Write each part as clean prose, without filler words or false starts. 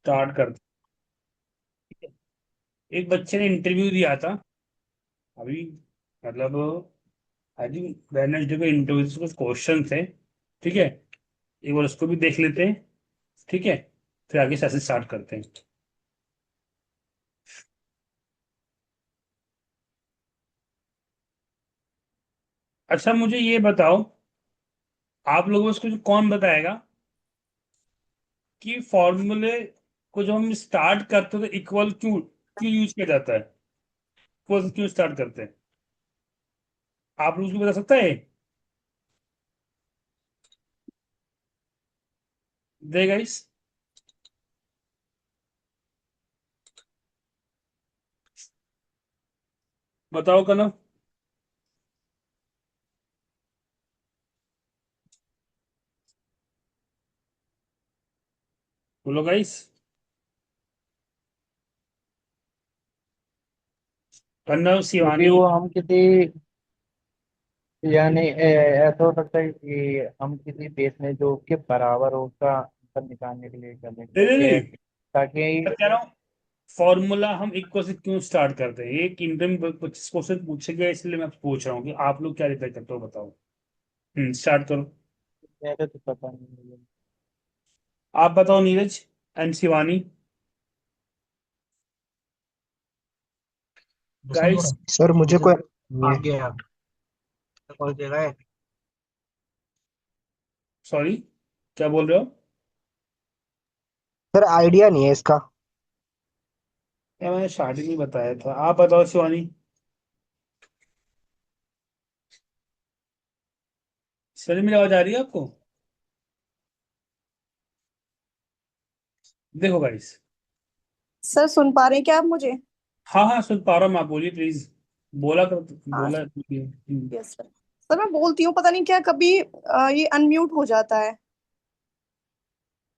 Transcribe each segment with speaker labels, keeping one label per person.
Speaker 1: Start करते हैं। एक बच्चे ने इंटरव्यू दिया था अभी, मतलब आई थिंक वेडनेसडे को इंटरव्यू से कुछ क्वेश्चन थे। ठीक है, एक बार उसको भी देख लेते हैं। ठीक है, फिर आगे सेशन स्टार्ट करते हैं। अच्छा, मुझे ये बताओ, आप लोगों में से कुछ कौन बताएगा कि फॉर्मूले को जब हम स्टार्ट करते हैं तो इक्वल क्यों क्यों यूज किया जाता है? इक्वल क्यों स्टार्ट करते हैं? आप लोग को बता सकता है? दे गाइस, बताओ कनो। बोलो गाइस। कन्नव,
Speaker 2: क्योंकि
Speaker 1: शिवानी।
Speaker 2: वो हम किसी यानी ऐसा हो सकता है कि हम किसी बेस में जो के बराबर हो उसका आंसर निकालने के लिए करने
Speaker 1: नहीं नहीं
Speaker 2: जैसे
Speaker 1: नहीं,
Speaker 2: ताकि
Speaker 1: मैं कह रहा हूँ फॉर्मूला हम इक्वल से क्यों स्टार्ट करते हैं। एक इंटर में 25 क्वेश्चन पूछे गए, इसलिए मैं पूछ रहा हूँ कि आप लोग क्या रिप्लाई करते हो, बताओ। स्टार्ट करो।
Speaker 2: पहले तो पता नहीं मुझे।
Speaker 1: आप बताओ Neeraj and Shivani. Guys,
Speaker 2: sir मुझे कोई आ गया कॉल दे रहा है।
Speaker 1: सॉरी, क्या बोल रहे हो?
Speaker 2: सर आइडिया नहीं है इसका।
Speaker 1: क्या मैंने स्टार्टिंग में बताया था, आप बताओ शिवानी। शिवानी, मेरी आवाज आ रही है आपको? देखो गाइस।
Speaker 3: सर सुन पा रहे हैं क्या आप मुझे?
Speaker 1: हाँ हाँ, सुन पा रहा हूँ, आप बोलिए प्लीज। बोला कर,
Speaker 3: हाँ।
Speaker 1: बोला।
Speaker 3: Yes sir. सर मैं बोलती हूँ, पता नहीं क्या कभी ये अनम्यूट हो जाता है।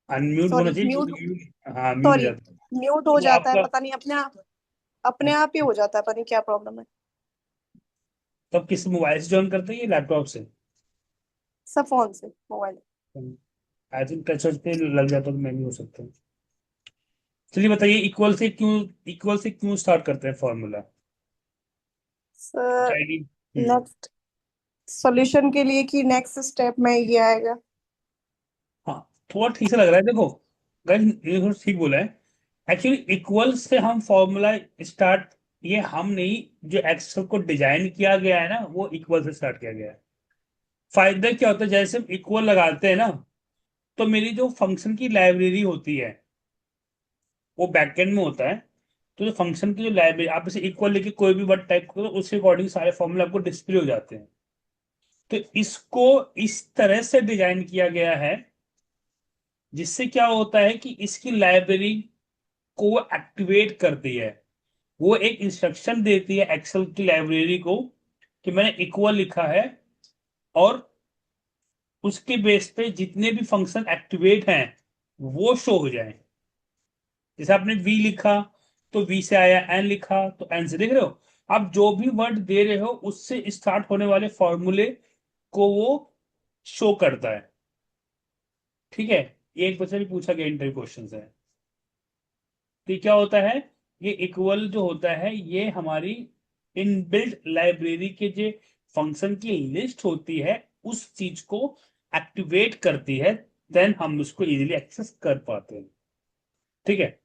Speaker 1: अनम्यूट होना
Speaker 3: सॉरी,
Speaker 1: चाहिए
Speaker 3: म्यूट।
Speaker 1: हाँ, म्यूट हो
Speaker 3: सॉरी,
Speaker 1: जाता है।
Speaker 3: म्यूट हो
Speaker 1: तो
Speaker 3: जाता है,
Speaker 1: आपका
Speaker 3: पता नहीं अपने आप ही हो जाता है, पता नहीं क्या प्रॉब्लम है।
Speaker 1: तब किस मोबाइल से ज्वाइन करते हैं या लैपटॉप से?
Speaker 3: सब फोन से, मोबाइल।
Speaker 1: आई थिंक टच पे लग जाता तो मैं भी हो सकता हूँ। चलिए बताइए, इक्वल से क्यों स्टार्ट करते हैं formula?
Speaker 3: Sir
Speaker 1: ID.
Speaker 3: Next solution के लिए कि नेक्स्ट स्टेप में ये आएगा।
Speaker 1: हाँ, थोड़ा ठीक से लग रहा है, देखो गाइस, ये थोड़ा ठीक बोला है। एक्चुअली इक्वल से हम फॉर्मूला स्टार्ट, ये हम नहीं, जो एक्सेल को डिजाइन किया गया है ना, वो इक्वल से स्टार्ट किया गया है। फायदा क्या होता है, जैसे हम इक्वल लगाते हैं ना, तो मेरी जो फंक्शन की लाइब्रेरी होती है वो बैकएंड में होता है। तो जो फंक्शन की जो लाइब्रेरी, आप इसे इक्वल लेके कोई भी वर्ड टाइप करो, उसके अकॉर्डिंग सारे फॉर्मूले आपको डिस्प्ले हो जाते हैं। तो इसको इस तरह से डिजाइन किया गया है, जिससे क्या होता है कि इसकी लाइब्रेरी को वो एक्टिवेट करती है। वो एक इंस्ट्रक्शन देती है एक्सेल की लाइब्रेरी को कि मैंने इक्वल लिखा है, और उसके बेस पे जितने भी फंक्शन एक्टिवेट हैं वो शो हो जाए। जैसे आपने वी लिखा तो वी से आया, एन लिखा तो एन से, देख रहे हो? आप जो भी वर्ड दे रहे हो उससे स्टार्ट होने वाले फॉर्मूले को वो शो करता है। ठीक है, ये एक बच्चे भी पूछा गया इंटरव्यू क्वेश्चन है। तो ये क्या होता है? ये इक्वल जो होता है, ये हमारी इनबिल्ट लाइब्रेरी के जो फंक्शन की लिस्ट होती है, उस चीज को एक्टिवेट करती है। देन हम उसको इजीली एक्सेस कर पाते हैं। ठीक है,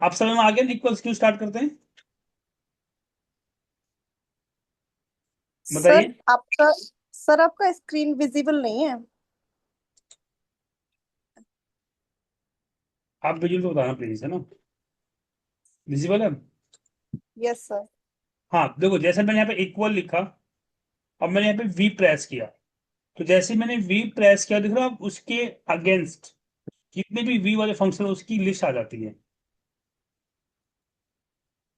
Speaker 1: आप समझ में आ गया इक्वल्स क्यों स्टार्ट करते हैं?
Speaker 3: सर
Speaker 1: बताइए।
Speaker 3: आपका सर आपका स्क्रीन विजिबल नहीं है।
Speaker 1: आप विजुअल तो बताना प्लीज, है ना? विजिबल है?
Speaker 3: Yes sir.
Speaker 1: हाँ, देखो, जैसे मैंने यहाँ पे इक्वल लिखा, अब मैंने यहाँ पे वी प्रेस किया, तो जैसे मैंने वी प्रेस किया, देख रहे हो आप, उसके अगेंस्ट जितने भी वी वाले फंक्शन उसकी लिस्ट आ जाती है।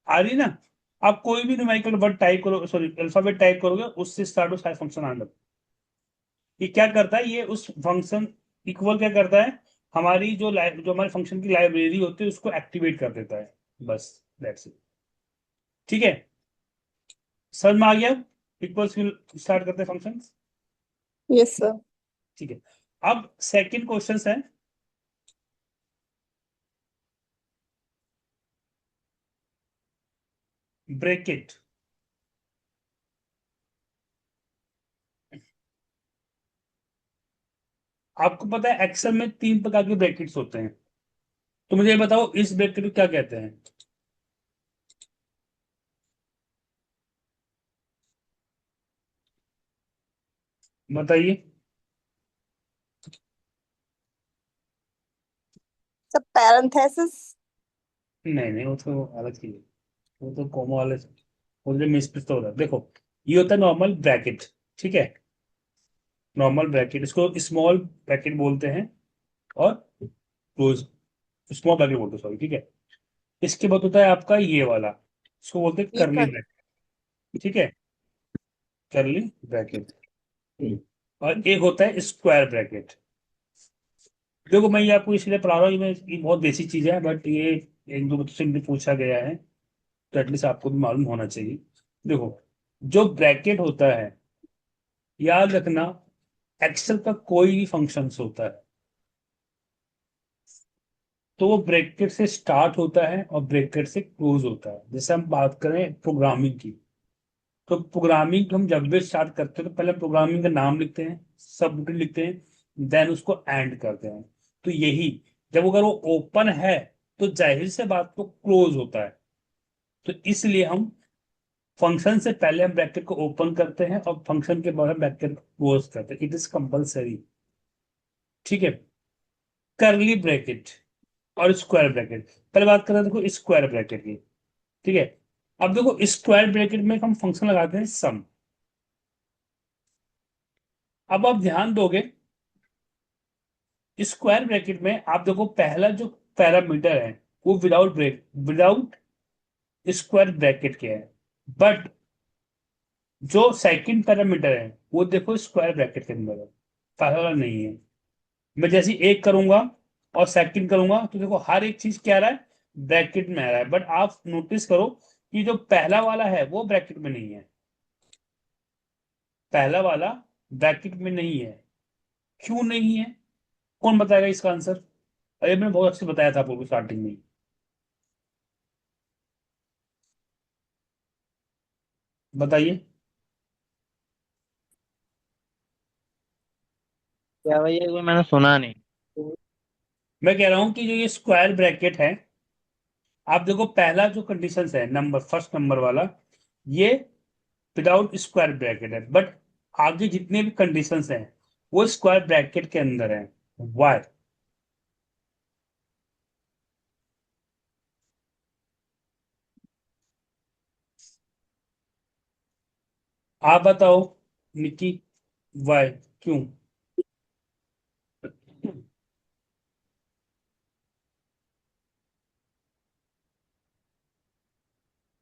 Speaker 1: आ रही है ना? आप कोई भी न्यूमेरिकल वर्ड टाइप करो, सॉरी अल्फाबेट टाइप करोगे, उससे स्टार्ट हो सारे फंक्शन आने लगते। ये क्या करता है, ये उस फंक्शन इक्वल क्या करता है, हमारी जो हमारे फंक्शन की लाइब्रेरी होती है उसको एक्टिवेट कर देता है। बस, दैट्स इट। ठीक है, समझ में आ गया? इक्वल्स स्टार्ट करते हैं फंक्शन।
Speaker 3: Yes sir.
Speaker 1: ठीक है, अब सेकंड क्वेश्चन है। ब्रैकेट। आपको पता है एक्सेल में 3 प्रकार के ब्रैकेट्स होते हैं, तो मुझे ये बताओ इस ब्रैकेट को क्या कहते हैं? बताइए।
Speaker 3: सब पैरेंथेसिस।
Speaker 1: नहीं नहीं, वो तो अलग चीज है, वो तो कॉमा वाले वो जो मिसप्लेस तो हो रहा है। देखो, ये होता है नॉर्मल ब्रैकेट, ठीक है, नॉर्मल ब्रैकेट, इसको स्मॉल ब्रैकेट बोलते हैं, और क्लोज, स्मॉल ब्रैकेट बोलते हैं, सॉरी, ठीक है। इसके बाद होता है आपका ये वाला, इसको बोलते हैं
Speaker 3: ये
Speaker 1: करली
Speaker 3: कर
Speaker 1: ब्रैकेट, ठीक है, करली ब्रैकेट। और एक होता है स्क्वायर ब्रैकेट। देखो मैं ये आपको इसलिए पढ़ा रहा हूँ, ये बहुत बेसिक चीज है, बट ये एक दो बच्चों से मुझे पूछा गया है, तो एटलीस्ट आपको भी मालूम होना चाहिए। देखो, जो ब्रैकेट होता है, याद रखना, एक्सेल का कोई भी फंक्शन होता है तो वो ब्रैकेट से स्टार्ट होता है और ब्रैकेट से क्लोज होता है। जैसे हम बात करें प्रोग्रामिंग की, तो प्रोग्रामिंग हम जब भी स्टार्ट करते हैं तो पहले प्रोग्रामिंग का नाम लिखते हैं, सब लिखते हैं, देन उसको एंड करते हैं। तो यही, जब अगर वो ओपन है तो जाहिर से बात को क्लोज होता है, तो इसलिए हम फंक्शन से पहले हम ब्रैकेट को ओपन करते हैं और फंक्शन के बाद हम ब्रैकेट को क्लोज करते हैं, इट इज कंपल्सरी, ठीक है। करली ब्रैकेट और स्क्वायर ब्रैकेट, पहले बात करें देखो स्क्वायर ब्रैकेट की, ठीक है। अब देखो स्क्वायर ब्रैकेट में हम फंक्शन लगाते हैं सम। अब आप ध्यान दोगे, स्क्वायर ब्रैकेट में आप देखो पहला जो पैरामीटर है वो विदाउट स्क्वायर ब्रैकेट के है, बट जो सेकंड पैरामीटर है वो देखो स्क्वायर ब्रैकेट के अंदर है, पहला वाला नहीं है। मैं जैसे एक करूंगा और सेकंड करूंगा तो देखो हर एक चीज क्या आ रहा है, ब्रैकेट में आ रहा है, बट आप नोटिस करो कि जो पहला वाला है वो ब्रैकेट में नहीं है, पहला वाला ब्रैकेट में नहीं है। क्यों नहीं है? कौन बताएगा इसका आंसर? अरे मैंने बहुत अच्छे बताया था आपको स्टार्टिंग में ही। बताइए।
Speaker 2: क्या भैया, कोई मैंने सुना नहीं।
Speaker 1: मैं कह रहा हूं कि जो ये स्क्वायर ब्रैकेट है, आप देखो पहला जो कंडीशन है, नंबर फर्स्ट नंबर वाला, ये विदाउट स्क्वायर ब्रैकेट है, बट आगे जितने भी कंडीशंस हैं वो स्क्वायर ब्रैकेट के अंदर है। वाई? आप बताओ निकी, वाई, क्यों?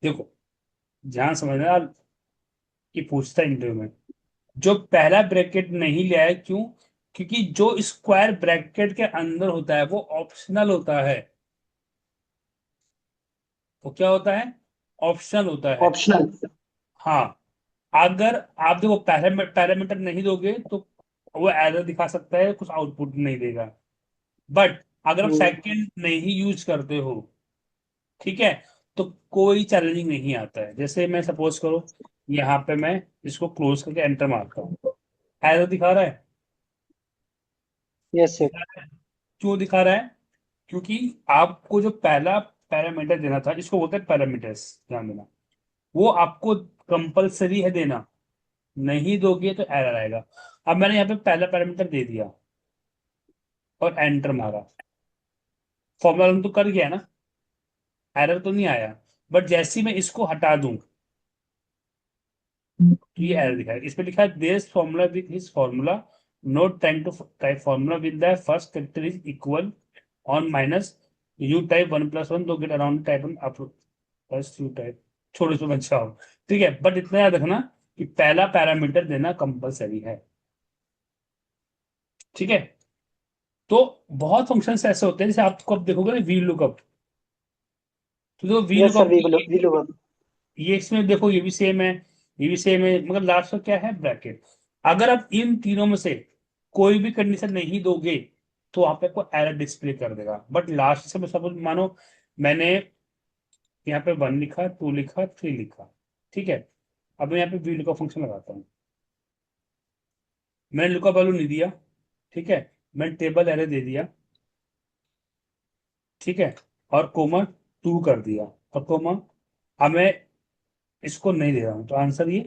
Speaker 1: देखो, ध्यान समझना यार, ये पूछता है इंटरव्यू में, जो पहला ब्रैकेट नहीं लिया है, क्यों? क्योंकि जो स्क्वायर ब्रैकेट के अंदर होता है वो ऑप्शनल होता है। वो क्या होता है? ऑप्शनल होता है।
Speaker 4: ऑप्शनल।
Speaker 1: हाँ, अगर आप देखो पैरामीटर नहीं दोगे तो वो एरर दिखा सकता है, कुछ आउटपुट नहीं देगा। बट अगर आप सेकंड नहीं यूज करते हो, ठीक है, तो कोई चैलेंजिंग नहीं आता है। जैसे मैं सपोज करो यहाँ पे मैं इसको क्लोज करके एंटर मारता हूँ, एरर दिखा रहा है,
Speaker 4: यस सर।
Speaker 1: दिखा रहा है। क्यों दिखा रहा है? क्योंकि आपको जो पहला पैरामीटर देना था, इसको बोलते हैं पैरामीटर्स, ध्यान देना, वो आपको कंपलसरी है देना, नहीं दोगे तो एरर आएगा। अब मैंने यहाँ पे पहला पैरामीटर दे दिया और एंटर मारा, फॉर्मूला तो कर गया ना, एरर तो नहीं आया। बट जैसे ही मैं इसको हटा दूं तो ये एरर दिखाएगा। इस पे लिखा है this formula with his formula, not trying to type formula with the first character is equal on minus, you type 1+1 to get around type up plus you type, छोड़ो इसमें अच्छा हो, ठीक है। बट इतना याद रखना कि पहला पैरामीटर देना कंपलसरी है, ठीक है। तो बहुत फंक्शंस ऐसे होते हैं, जैसे आपको अब देखोगे ना वी लुकअप, तो जो we
Speaker 4: yes sir,
Speaker 1: look up,
Speaker 4: we look.
Speaker 1: ये इसमें देखो ये भी सेम है, ये भी सेम है, मगर लास्ट का क्या है, ब्रैकेट। अगर आप इन तीनों में से कोई भी कंडीशन नहीं दोगे तो वहां पे कोई एरर डिस्प्ले कर देगा। बट लास्ट से मैं सपोज मानो मैंने यहाँ पे 1 लिखा, 2 लिखा, 3 लिखा। ठीक है, अब मैं यहाँ पे वी लुकअप फंक्शन लगाता हूँ। मैंने लुकअप वैल्यू नहीं दिया, ठीक है, मैंने टेबल एरे दे दिया, ठीक है, और कोमा 2 कर दिया, और कोमा, अब मैं इसको नहीं दे रहा हूँ, तो आंसर ये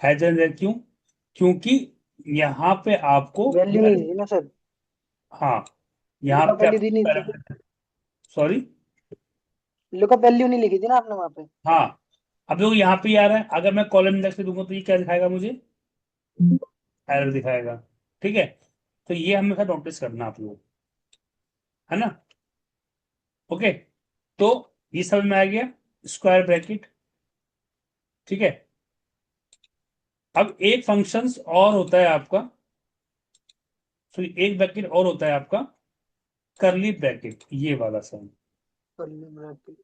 Speaker 1: है जनरेट। क्यों? क्योंकि यहाँ पे आपको,
Speaker 4: वैल्यू नहीं दी ना सर,
Speaker 1: हाँ, यहाँ
Speaker 4: लुकअप
Speaker 1: पे
Speaker 4: वैल्यू
Speaker 1: आपको
Speaker 4: दी नहीं थी,
Speaker 1: पैरामीटर, सॉरी,
Speaker 4: लुकअप वैल्यू नहीं लिखी थी ना आपने वहाँ पे।
Speaker 1: हाँ, अब देखो यहाँ पे आ रहा है, अगर मैं कॉलम इंडेक्स पे दूंगा तो ये क्या दिखाएगा मुझे? एरर दिखाएगा। ठीक है, तो ये हमेशा नोटिस करना आप लोग, है ना? ओके, तो ये समझ में आ गया, स्क्वायर ब्रैकेट। ठीक है, अब एक फंक्शंस और होता है आपका, सॉरी एक ब्रैकेट और होता है आपका, करली ब्रैकेट, ये वाला सम।
Speaker 4: Curly bracket.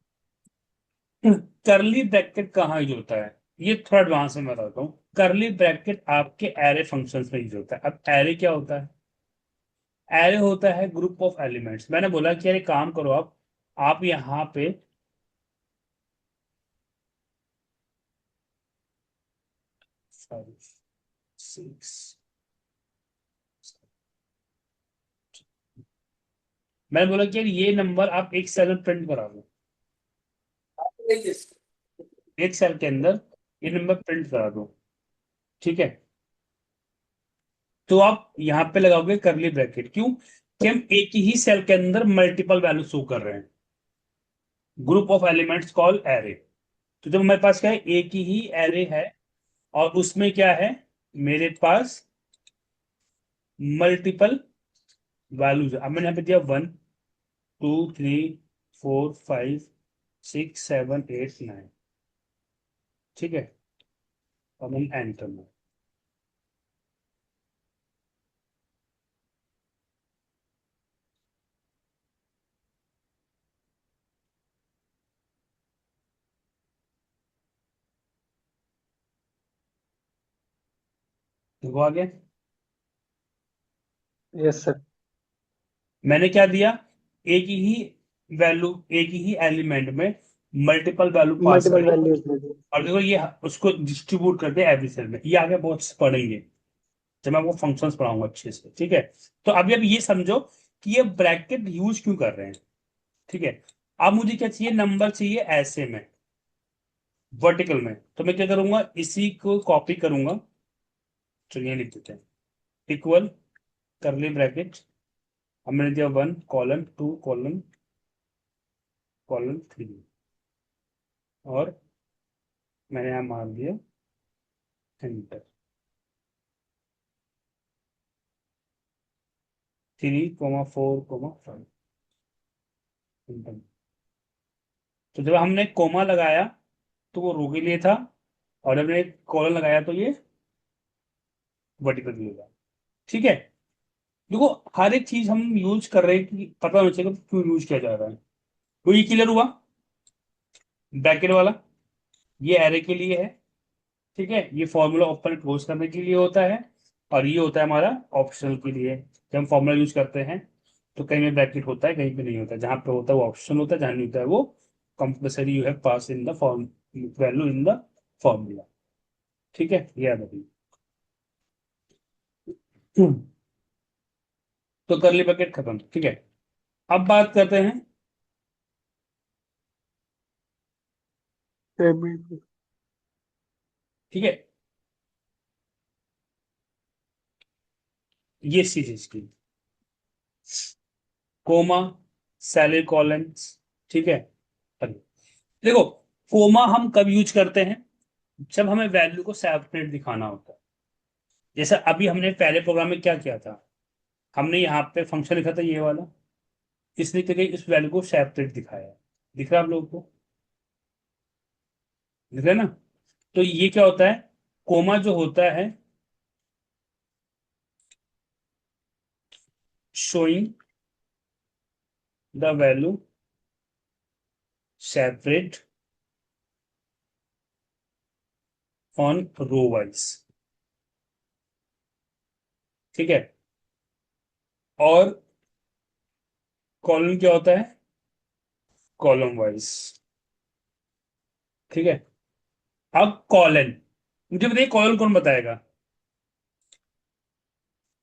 Speaker 1: करली ब्रैकेट कहाँ यूज होता है, ये थोड़ा एडवांस में बताता हूँ। करली ब्रैकेट आपके एरे फंक्शंस में यूज होता है। अब एरे क्या होता है? एरे होता है ग्रुप ऑफ एलिमेंट्स। मैंने बोला कि अरे काम करो, आप यहाँ पे 5 6, मैंने बोला कि यार ये नंबर आप एक सेल में प्रिंट करा दो, एक सेल के अंदर ये नंबर प्रिंट करा दो। ठीक है, तो आप यहाँ पे लगाओगे करली ब्रैकेट। क्यों? कि हम एक ही सेल के अंदर मल्टीपल वैल्यू शो कर रहे हैं, group of elements call array. तो जब हमारे पास क्या है, एक ही एरे है, और उसमें क्या है, मेरे पास मल्टीपल वैल्यूज। अब मैंने यहाँ पे दिया 1 2 3 4 5 6 7 8 9। ठीक है, अब हम एंटर में, देखो आ गया।
Speaker 4: Yes sir.
Speaker 1: मैंने क्या दिया, एक ही वैल्यू, एक ही एलिमेंट में मल्टीपल वैल्यू पास
Speaker 4: मल्टीपल
Speaker 1: करी,
Speaker 4: वैल्यूज दे दी।
Speaker 1: और देखो ये उसको डिस्ट्रीब्यूट कर दिया एवरी सेल में। ये आगे बहुत से पढ़ेंगे जब मैं वो फंक्शंस पढ़ाऊंगा अच्छे से। ठीक है, तो अभी अब ये समझो कि ये ब्रैकेट यूज क्यों कर रहे हैं। ठीक है, अब मुझे क्या चाहिए, नंबर चाहिए ऐसे में, वर्टिकल में। तो मैं क्या करूंगा, इसी को कॉपी करूंगा, चलिए लिख देते हैं, इक्वल करली ब्रैकेट, अब मैंने दिया 1 कॉलन 2 कॉलन कॉलन 3, और मैंने यहाँ मार दिया एंटर। 3 4 5 एंटर। तो जब हमने कोमा लगाया तो वो रो के लिए था, और जब हमने कॉलन लगाया तो ये वर्टिकल के लिए था। ठीक है, देखो हर एक चीज हम यूज कर रहे हैं कि पता होना चाहिए कि क्यों यूज किया जा रहा है। तो ये क्लियर हुआ, ब्रैकेट वाला ये एरे के लिए है। ठीक है, ये फॉर्मूला ओपन क्लोज करने के लिए होता है, और ये होता है हमारा ऑप्शनल के लिए। जब हम फॉर्मूला यूज करते हैं तो कहीं में ब्रैकेट होता है, कहीं पे नहीं होता है। जहां पे होता है वो ऑप्शन होता है, जहां नहीं होता है वो compulsory you have pass in the form value in the formula. ठीक है, ये याद रखिए। तो करली ब्रैकेट खत्म। ठीक है, अब बात करते हैं, ठीक है, ये चीज की कोमा सेमीकोलंस। ठीक है, अब देखो, कोमा हम कब यूज करते हैं, जब हमें वैल्यू को सेपरेट दिखाना होता है। जैसे अभी हमने पहले प्रोग्राम में क्या किया था, हमने यहाँ पे फंक्शन लिखा था ये वाला, इसलिए करके इस वैल्यू को सेपरेट दिखाया है। दिख रहा है आप लोगों को? दिख रहा है ना? तो ये क्या होता है, कोमा जो होता है, showing the value separate on row wise. ठीक है, और कॉलम क्या होता है, कॉलम वाइज। ठीक है। अब कॉलन, मुझे बताइए कॉलन कौन बताएगा,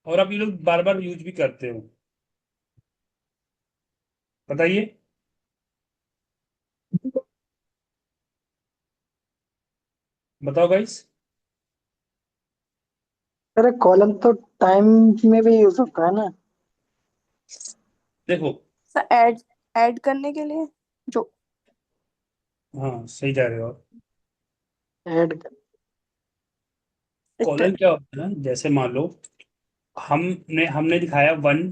Speaker 1: और आप ये लोग बार बार यूज भी करते हो, बताइए। बताओ गाइस।
Speaker 4: अरे कॉलम तो टाइम में भी यूज होता है ना।
Speaker 1: देखो,
Speaker 3: सर ऐड ऐड करने के लिए जो
Speaker 1: हाँ सही जा रहे हो आप।
Speaker 4: ऐड।
Speaker 3: इट
Speaker 1: कॉलन क्या होता है ना, जैसे मान लो हमने हमने दिखाया 1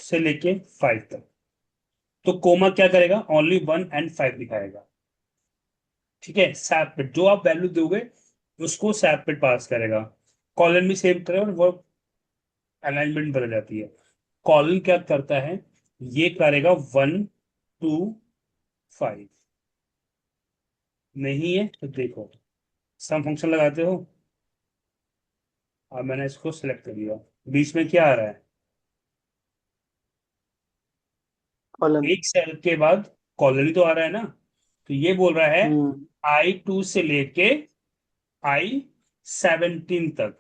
Speaker 1: से लेके 5 तक, तो कोमा क्या करेगा, ओनली 1 और 5 दिखाएगा। ठीक है, सेपरेट जो आप वैल्यू दोगे उसको सेपरेट पास करेगा। कॉलन भी सेव करेगा और वो अलाइनमेंट बदल जाती है। कॉलन क्या करता है, ये करेगा 1 2 5। नहीं है तो देखो, सम फंक्शन लगाते हो, अब मैंने इसको सिलेक्ट कर लिया, बीच में क्या आ रहा है,
Speaker 4: कॉलम।
Speaker 1: एक सेल के बाद कॉलन ही तो आ रहा है ना। तो ये बोल रहा है
Speaker 4: हम्म।
Speaker 1: I2 से लेके I17 तक।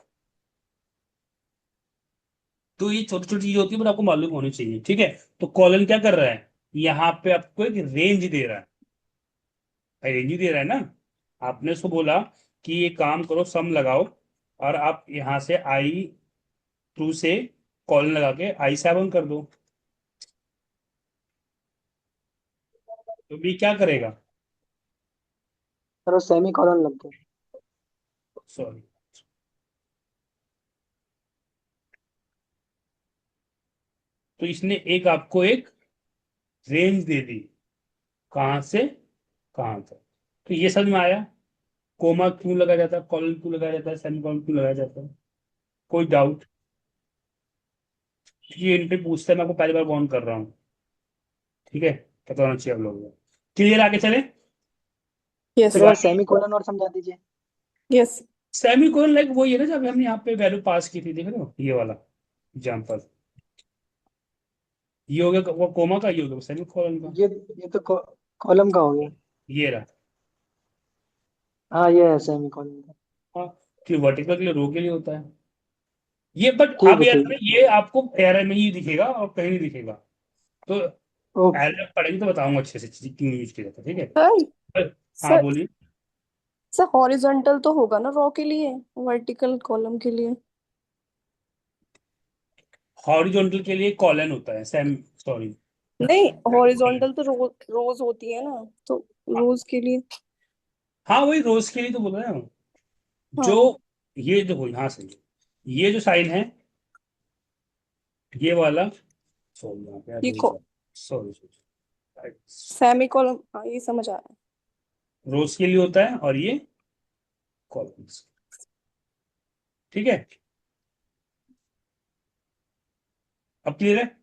Speaker 1: तो ये छोटी छोटी चीज होती है, पर आपको मालूम होनी चाहिए, ठीक है। तो कॉलन क्या कर रहा है, यहाँ पे आपको एक रेंज दे रहा है, रेंज ही दे रहा है ना। आपने उसको बोला कि ये काम करो, सम लगाओ, और आप यहाँ से I2 से कॉलन लगा के I7 कर दो, तो भी क्या करेगा,
Speaker 4: सर वो सेमी कॉलन लग गया।
Speaker 1: सॉरी, तो इसने एक आपको एक रेंज दे दी, कहाँ से कहाँ तक। तो ये समझ में आया, कोमा क्यों लगाया जाता है, कॉलन क्यों लगाया जाता है, सेमी कॉलन क्यों लगाया जाता है। कोई डाउट, ये इन पे पूछता है, मैं आपको पहली बार वार्न कर रहा हूँ, ठीक है, पता होना चाहिए आप लोगों को। क्लियर, आगे चले।
Speaker 3: यस
Speaker 4: फिर वो
Speaker 1: दिवाली,
Speaker 4: सेमी कॉलन और समझा दीजिए।
Speaker 3: यस
Speaker 1: सेमी कोलन लाइक वही है ना, जब हमने यहाँ पे वैल्यू पास की थी, देख रहे हो ये वाला एग्जाम्पल, ये हो गया वो कोमा का, ये हो गया सेमी कोलन का।
Speaker 4: ये तो कॉलम का हो गया।
Speaker 1: ये रहा।
Speaker 4: हाँ ये है सेमी कॉलन का।
Speaker 1: हाँ, कि वर्टिकल के लिए रो के लिए होता है ये, बट
Speaker 4: ठीक
Speaker 1: अब
Speaker 4: है
Speaker 1: यार
Speaker 4: ठीक है।
Speaker 1: ये आपको एरर में ही दिखेगा और कहीं नहीं दिखेगा। तो
Speaker 4: ओके।
Speaker 1: एरर पढ़ेंगे तो बताऊंगा अच्छे से चीज़ क्यों यूज किया जाता है, ठीक है।
Speaker 3: सर
Speaker 1: हाँ
Speaker 3: सर
Speaker 1: बोलिए।
Speaker 3: सर हॉरिजॉन्टल तो होगा ना रो के लिए, वर्टिकल कॉलम के लिए।
Speaker 1: हॉरिजॉन्टल के लिए कॉलन होता है, सेम, सॉरी।
Speaker 3: नहीं, हॉरिजॉन्टल तो रोज होती है ना, तो रोज के लिए।
Speaker 1: हाँ वही रोज के लिए तो बोल रहे हैं, जो
Speaker 3: हाँ,
Speaker 1: ये जो हो यहाँ से, ये जो साइन है, ये वाला, सॉरी यहाँ पे
Speaker 3: ये
Speaker 1: रोज, सॉरी सॉरी,
Speaker 3: सेमी कॉलम, हाँ ये समझ आ रहा
Speaker 1: रोज के लिए होता है और ये कॉलम्स, ठीक है। अब क्लियर है।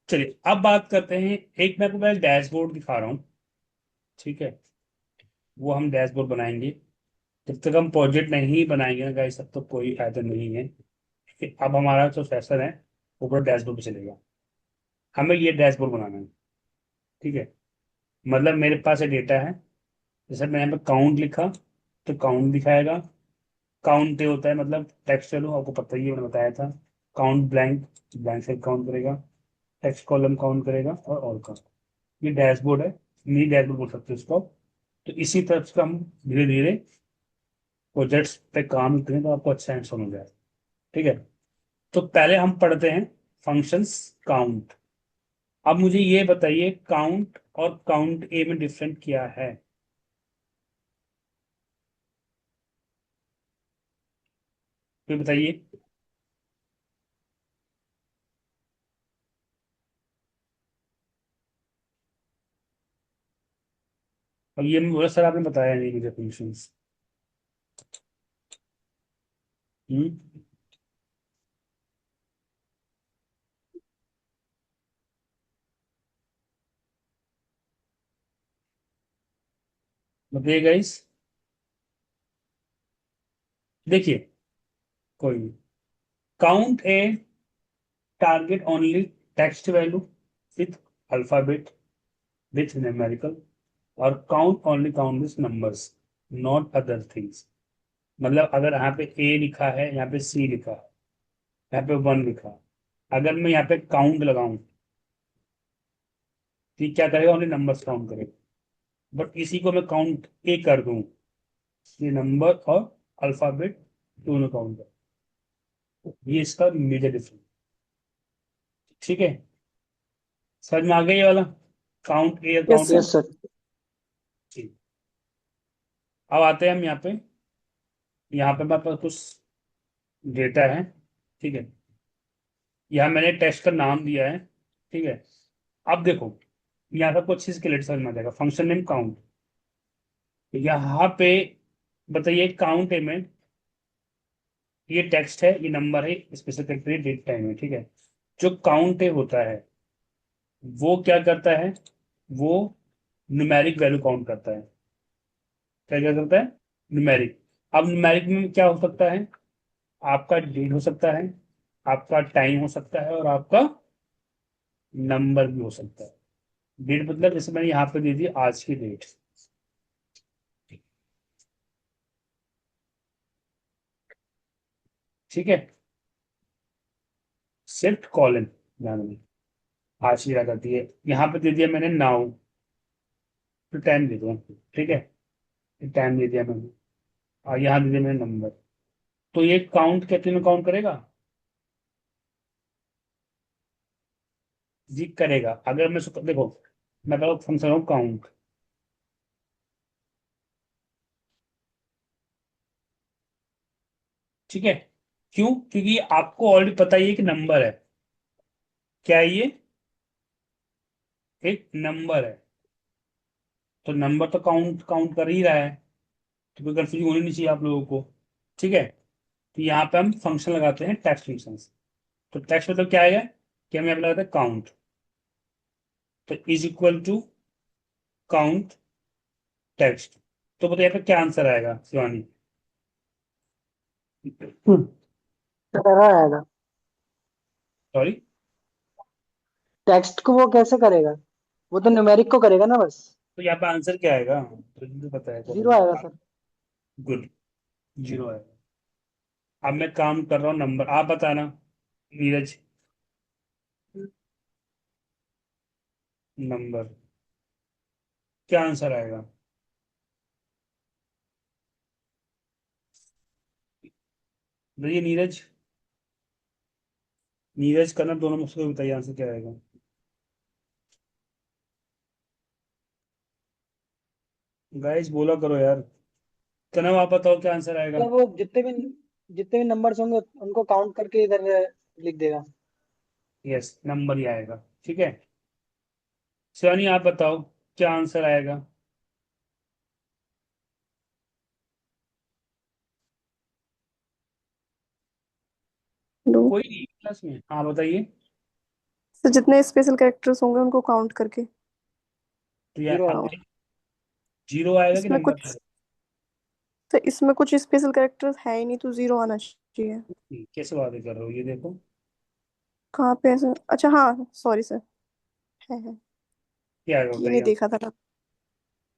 Speaker 1: चलिए अब बात करते हैं, एक मैं आपको पहले डैशबोर्ड दिखा रहा हूँ, ठीक है। वो हम डैशबोर्ड बनाएंगे, जब तक हम प्रोजेक्ट नहीं बनाएंगे ना गाइस, तब तक कोई फायदा नहीं है, ठीक है। अब हमारा जो सेशन है वो पूरा डैशबोर्ड पे चलेगा, हमें ये डैशबोर्ड बनाना है, ठीक है। मतलब मेरे पास ये डेटा है, जैसे मैंने यहाँ पे काउंट लिखा, तो काउंट दिखाएगा। काउंट ये होता है मतलब टेक्स्ट, चलो आपको पता ही है, मैंने बताया था। काउंट ब्लैंक, ब्लैंक से काउंट करेगा, टेक्स्ट कॉलम काउंट करेगा, और ऑल का। ये डैशबोर्ड है, मिनी डैशबोर्ड बोल सकते हो इसको। तो इसी तरह से हम धीरे धीरे प्रोजेक्ट्स पे काम करें तो आपको अच्छा आंसर हो जाए, ठीक है। तो पहले हम पढ़ते हैं फंक्शंस काउंट। अब मुझे ये बताइए काउंट और काउंट ए में डिफरेंट क्या है, तो बताइए। अब ये बोला सर आपने बताया नहीं मुझे फंक्शंस। हम्म, बताइए गाइस। देखिए, कोई नहीं, count a target only text value with alphabet, with numerical और count this numbers, not other things. मतलब अगर यहाँ पे ए लिखा है, यहाँ पे सी लिखा है, यहाँ पे वन लिखा है, अगर मैं यहाँ पे काउंट लगाऊं तो ये क्या करेगा? ओनली नंबर्स काउंट करेगा। बट इसी को मैं काउंट ए कर दूं, ये नंबर और अल्फाबेट दोनों काउंट कर, ये इसका मेजर डिफरेंस। ठीक है, समझ में आ गया ये वाला काउंट ए और
Speaker 3: yes
Speaker 1: count
Speaker 3: sir.
Speaker 1: B.
Speaker 4: Yes sir.
Speaker 1: ठीक, अब आते हैं हम यहाँ पे। यहाँ पे मेरे पास कुछ डेटा है। ठीक है, यहाँ मैंने टेस्ट का नाम दिया है। ठीक है, अब देखो यहाँ पे कुछ चीज क्लियर समझ में आ जाएगा। फंक्शन नेम काउंट, यहाँ पे बताइए काउंट है में ये टेक्स्ट है, ये नंबर है, स्पेशल कैरेक्टर, डेट टाइम है। ठीक है, जो काउंट है होता है वो क्या करता है? वो न्यूमेरिक वैल्यू काउंट करता है। क्या क्या करता है? न्यूमेरिक। अब न्यूमेरिक में क्या हो सकता है? आपका डेट हो सकता है, आपका टाइम हो सकता है, और आपका नंबर भी हो सकता है। डेट मतलब जैसे मैंने यहाँ पे दे दी आज की डेट। ठीक है, शिफ्ट कॉलन ध्यान में आज की याद आती है। यहाँ पे दे दिया मैंने नाउ, तो टाइम दे दिया। ठीक है, टाइम दे दिया मैंने, और यहाँ दे दिया मैंने नंबर। तो ये काउंट कितने में काउंट करेगा? जी करेगा। अगर मैं देखो, मैं कह फंक्शन हूँ काउंट। ठीक है, क्यों? क्योंकि आपको ऑलरेडी पता ही है कि नंबर है। क्या है ये? एक नंबर है, तो नंबर तो काउंट काउंट कर ही रहा है, तो कोई कंफ्यूजन होनी नहीं चाहिए आप लोगों को। ठीक है, तो यहाँ पे हम फंक्शन लगाते हैं टेक्स्ट फंक्शन। तो टेक्स्ट मतलब क्या आएगा कि हम यहाँ पे लगाते हैं काउंट, तो is equal to count text. तो बताइए यहाँ पे क्या आंसर आएगा शिवानी?
Speaker 4: तरह आएगा।
Speaker 1: सॉरी,
Speaker 4: टेक्स्ट को वो कैसे करेगा? वो तो न्यूमेरिक को करेगा ना बस।
Speaker 1: तो यहाँ पे आंसर क्या आएगा? तो मुझे पता है,
Speaker 4: जीरो आएगा सर।
Speaker 1: गुड, जीरो आएगा। अब मैं काम कर रहा हूँ नंबर, आप बताना नीरज। नंबर, क्या आंसर आएगा? बताइए नीरज, नीरज करना दोनों मुझसे बताइए आंसर क्या आएगा। गाइस बोला करो यार। कनव आप बताओ क्या आंसर आएगा?
Speaker 4: मतलब वो जितने भी नंबर्स होंगे उनको काउंट करके इधर लिख देगा।
Speaker 1: यस, नंबर ही आएगा। ठीक है, शिवानी आप बताओ क्या आंसर आएगा?
Speaker 3: दो।
Speaker 1: कोई नहीं क्लास में, हाँ बताइए।
Speaker 3: तो जितने स्पेशल कैरेक्टर्स होंगे उनको काउंट करके।
Speaker 1: तो यार
Speaker 4: जीरो
Speaker 1: अब
Speaker 4: आएगा।
Speaker 1: जीरो आएगा कि
Speaker 3: इसमें
Speaker 1: नंबर
Speaker 3: कुछ
Speaker 1: आएगा?
Speaker 3: तो इसमें कुछ स्पेशल कैरेक्टर्स है ही नहीं, तो जीरो आना चाहिए।
Speaker 1: कैसे बातें कर रहे हो, ये देखो।
Speaker 3: कहाँ पे ऐसा? अच्छा हाँ, सॉरी सर। है।
Speaker 1: क्या आएगा
Speaker 3: ये नहीं
Speaker 1: बताइए आप।
Speaker 3: देखा था।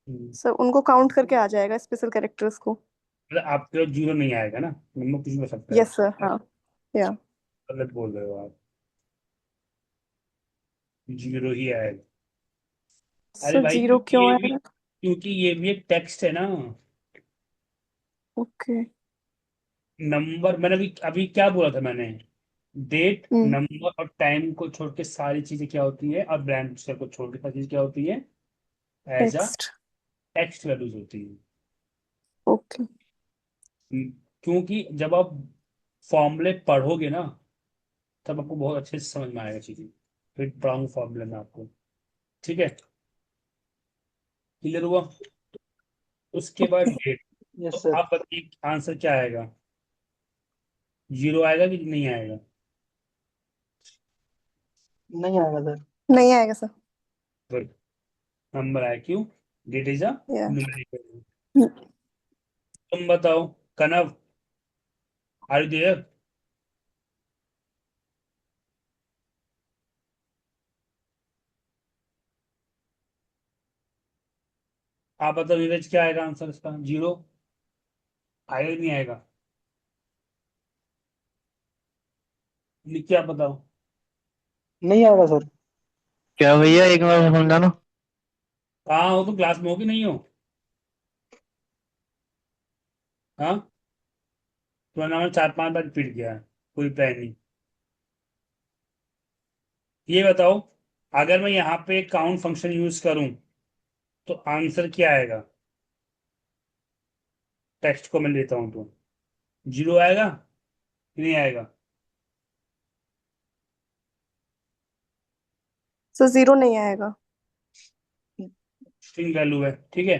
Speaker 1: हम्म,
Speaker 3: सर उनको काउंट करके आ जाएगा स्पेशल कैरेक्टर्स को।
Speaker 1: मतलब आपके जीरो नहीं आएगा ना, नंबर कुछ भी हो सकता है।
Speaker 3: यस सर, हाँ। या
Speaker 1: गलत बोल रहे हो आप, जीरो ही आएगा। अरे
Speaker 3: सर
Speaker 1: भाई
Speaker 3: जीरो
Speaker 1: क्योंकि
Speaker 3: क्यों
Speaker 1: ये भी,
Speaker 3: आएगा?
Speaker 1: क्योंकि ये भी एक टेक्स्ट है ना।
Speaker 3: ओके।
Speaker 1: नंबर मैंने अभी अभी क्या बोला था मैंने? डेट,
Speaker 3: हम्म।
Speaker 1: नंबर और टाइम को छोड़ के सारी चीजें क्या होती है, और ब्रांड को छोड़ के सारी चीजें क्या होती है? As a
Speaker 3: text.
Speaker 1: Text values होती है।
Speaker 3: ओके।
Speaker 1: हम्म, क्योंकि जब आप फॉर्मूले पढ़ोगे ना, तब आपको बहुत अच्छे से समझ में आएगा चीजें। फिर पढ़ाऊंगा फॉर्मूले में आपको। ठीक है, क्लियर हुआ? उसके बाद
Speaker 3: ओके।
Speaker 1: डेट। तो
Speaker 4: यस सर।
Speaker 1: आप बताइए आंसर क्या आएगा? जीरो आएगा कि नहीं आएगा?
Speaker 4: नहीं आएगा सर।
Speaker 3: नहीं आएगा सर।
Speaker 1: गुड, नंबर आया क्यों? डेट इज अ
Speaker 3: या
Speaker 1: न्यूमेरिकल। तुम बताओ कनव, आर यू देयर? आप बताओ नीरज, क्या आएगा आंसर इसका? 0 आएगा कि नहीं आएगा? लिख के आप बताओ।
Speaker 4: नहीं आएगा सर।
Speaker 2: क्या भैया, एक बार समझाना।
Speaker 1: कहाँ हो तुम, क्लास में हो कि नहीं हो? हाँ, तुम्हारा नाम 4-5 बार रिपीट किया है, कोई प्लान नहीं। ये बताओ, अगर मैं यहाँ पे काउंट फंक्शन यूज करूं तो आंसर क्या आएगा? टेक्स्ट को मैं लेता हूं तो 0 आएगा कि नहीं आएगा?
Speaker 3: सर जीरो नहीं आएगा।
Speaker 1: स्ट्रिंग वैल्यू है, ठीक है,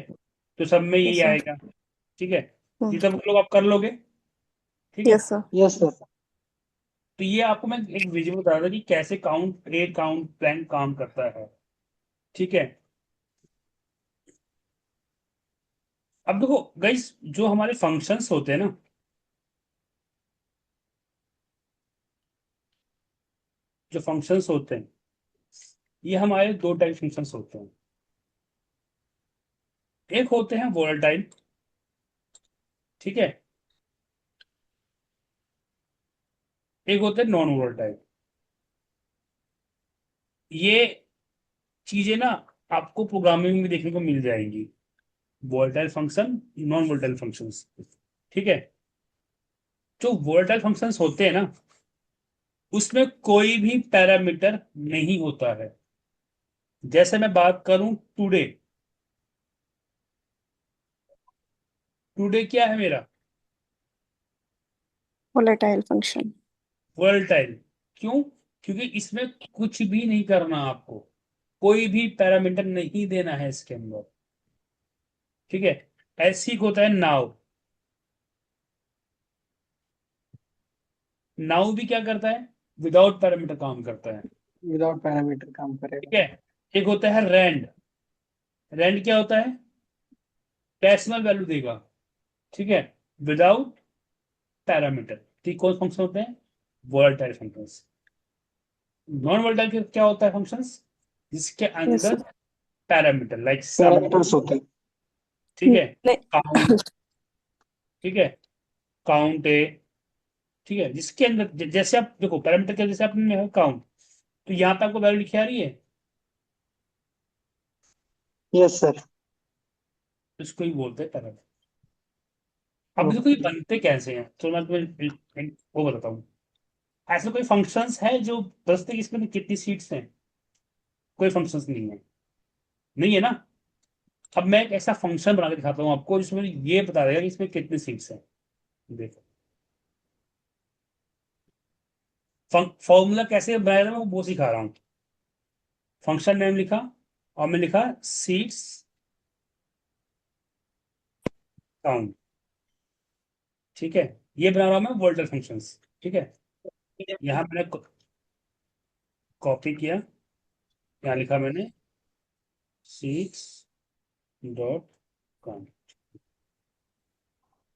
Speaker 1: तो सब में यही
Speaker 3: यस सर।
Speaker 1: आएगा। ठीक है, ये सब लोग आप कर लोगे, ठीक है।
Speaker 3: Yes sir.
Speaker 4: Yes sir.
Speaker 1: तो ये आपको मैं एक विजुअल बता रहा था कि कैसे काउंट प्लान काम करता है, ठीक है। अब देखो गाइस, जो हमारे फंक्शंस होते हैं ना, जो फंक्शंस होते हैं, ये हमारे दो टाइप फंक्शंस होते हैं। एक होते हैं वोलेटाइल, ठीक है, एक होते हैं नॉन वोलेटाइल। ये चीजें ना आपको प्रोग्रामिंग में देखने को मिल जाएंगी, volatile function, non volatile functions, ठीक है। जो वोलेटाइल फंक्शंस होते हैं ना, उसमें कोई भी पैरामीटर नहीं होता है। जैसे मैं बात करूं टुडे, टुडे क्या है मेरा?
Speaker 3: Volatile function.
Speaker 1: वोलेटाइल। क्यों? क्योंकि इसमें कुछ भी नहीं करना आपको, कोई भी पैरामीटर नहीं देना है इसके अंदर, ठीक है। ऐसी एक होता है नाउ। नाउ भी क्या करता है? विदाउट पैरामीटर काम करता है,
Speaker 4: विदाउट पैरामीटर काम
Speaker 1: ठीक
Speaker 4: करेगा।
Speaker 1: है। एक होता है रैंड। रैंड क्या होता है? डेसिमल वैल्यू देगा, ठीक है, विदाउट पैरामीटर। ठीक, कौन फंक्शन होते हैं? Volatile functions. नॉन वोलेटाइल क्या होता है? फंक्शंस जिसके
Speaker 3: यस
Speaker 1: अंदर
Speaker 3: sir.
Speaker 1: Parameter like sum,
Speaker 4: parameters होते हैं।
Speaker 1: ठीक है,
Speaker 3: नहीं।
Speaker 1: काउंट, ठीक है, काउंट ए, ठीक है, जिसके अंदर जैसे आप देखो पैरामीटर के, जैसे आपने काउंट, तो यहाँ पे आपको वैल्यू लिखी आ रही है,
Speaker 4: यस सर।
Speaker 1: तो इसको ही बोलते हैं पैरामीटर। अब देखो ये
Speaker 4: ओके।
Speaker 1: बनते कैसे हैं, तो मैं तुम्हें वो बताता हूँ। ऐसे कोई फंक्शंस है जो दसते कि इसमें कितनी सीट्स हैं? कोई फंक्शंस नहीं है, नहीं है ना। अब मैं एक ऐसा फंक्शन बना के दिखाता हूँ आपको जिसमें ये बता देगा कि इसमें कितनी सीट्स हैं। देखो फॉर्मूला कैसे बनाया था, मैं वो सिखा रहा हूँ। फंक्शन नेम लिखा और मैं लिखा सीट्स काउंट, ठीक है। ये बना रहा हूं मैं वोल्टर फंक्शंस, ठीक है। यहाँ मैंने कॉपी किया, यहाँ लिखा मैंने सीट्स डॉट काउंट।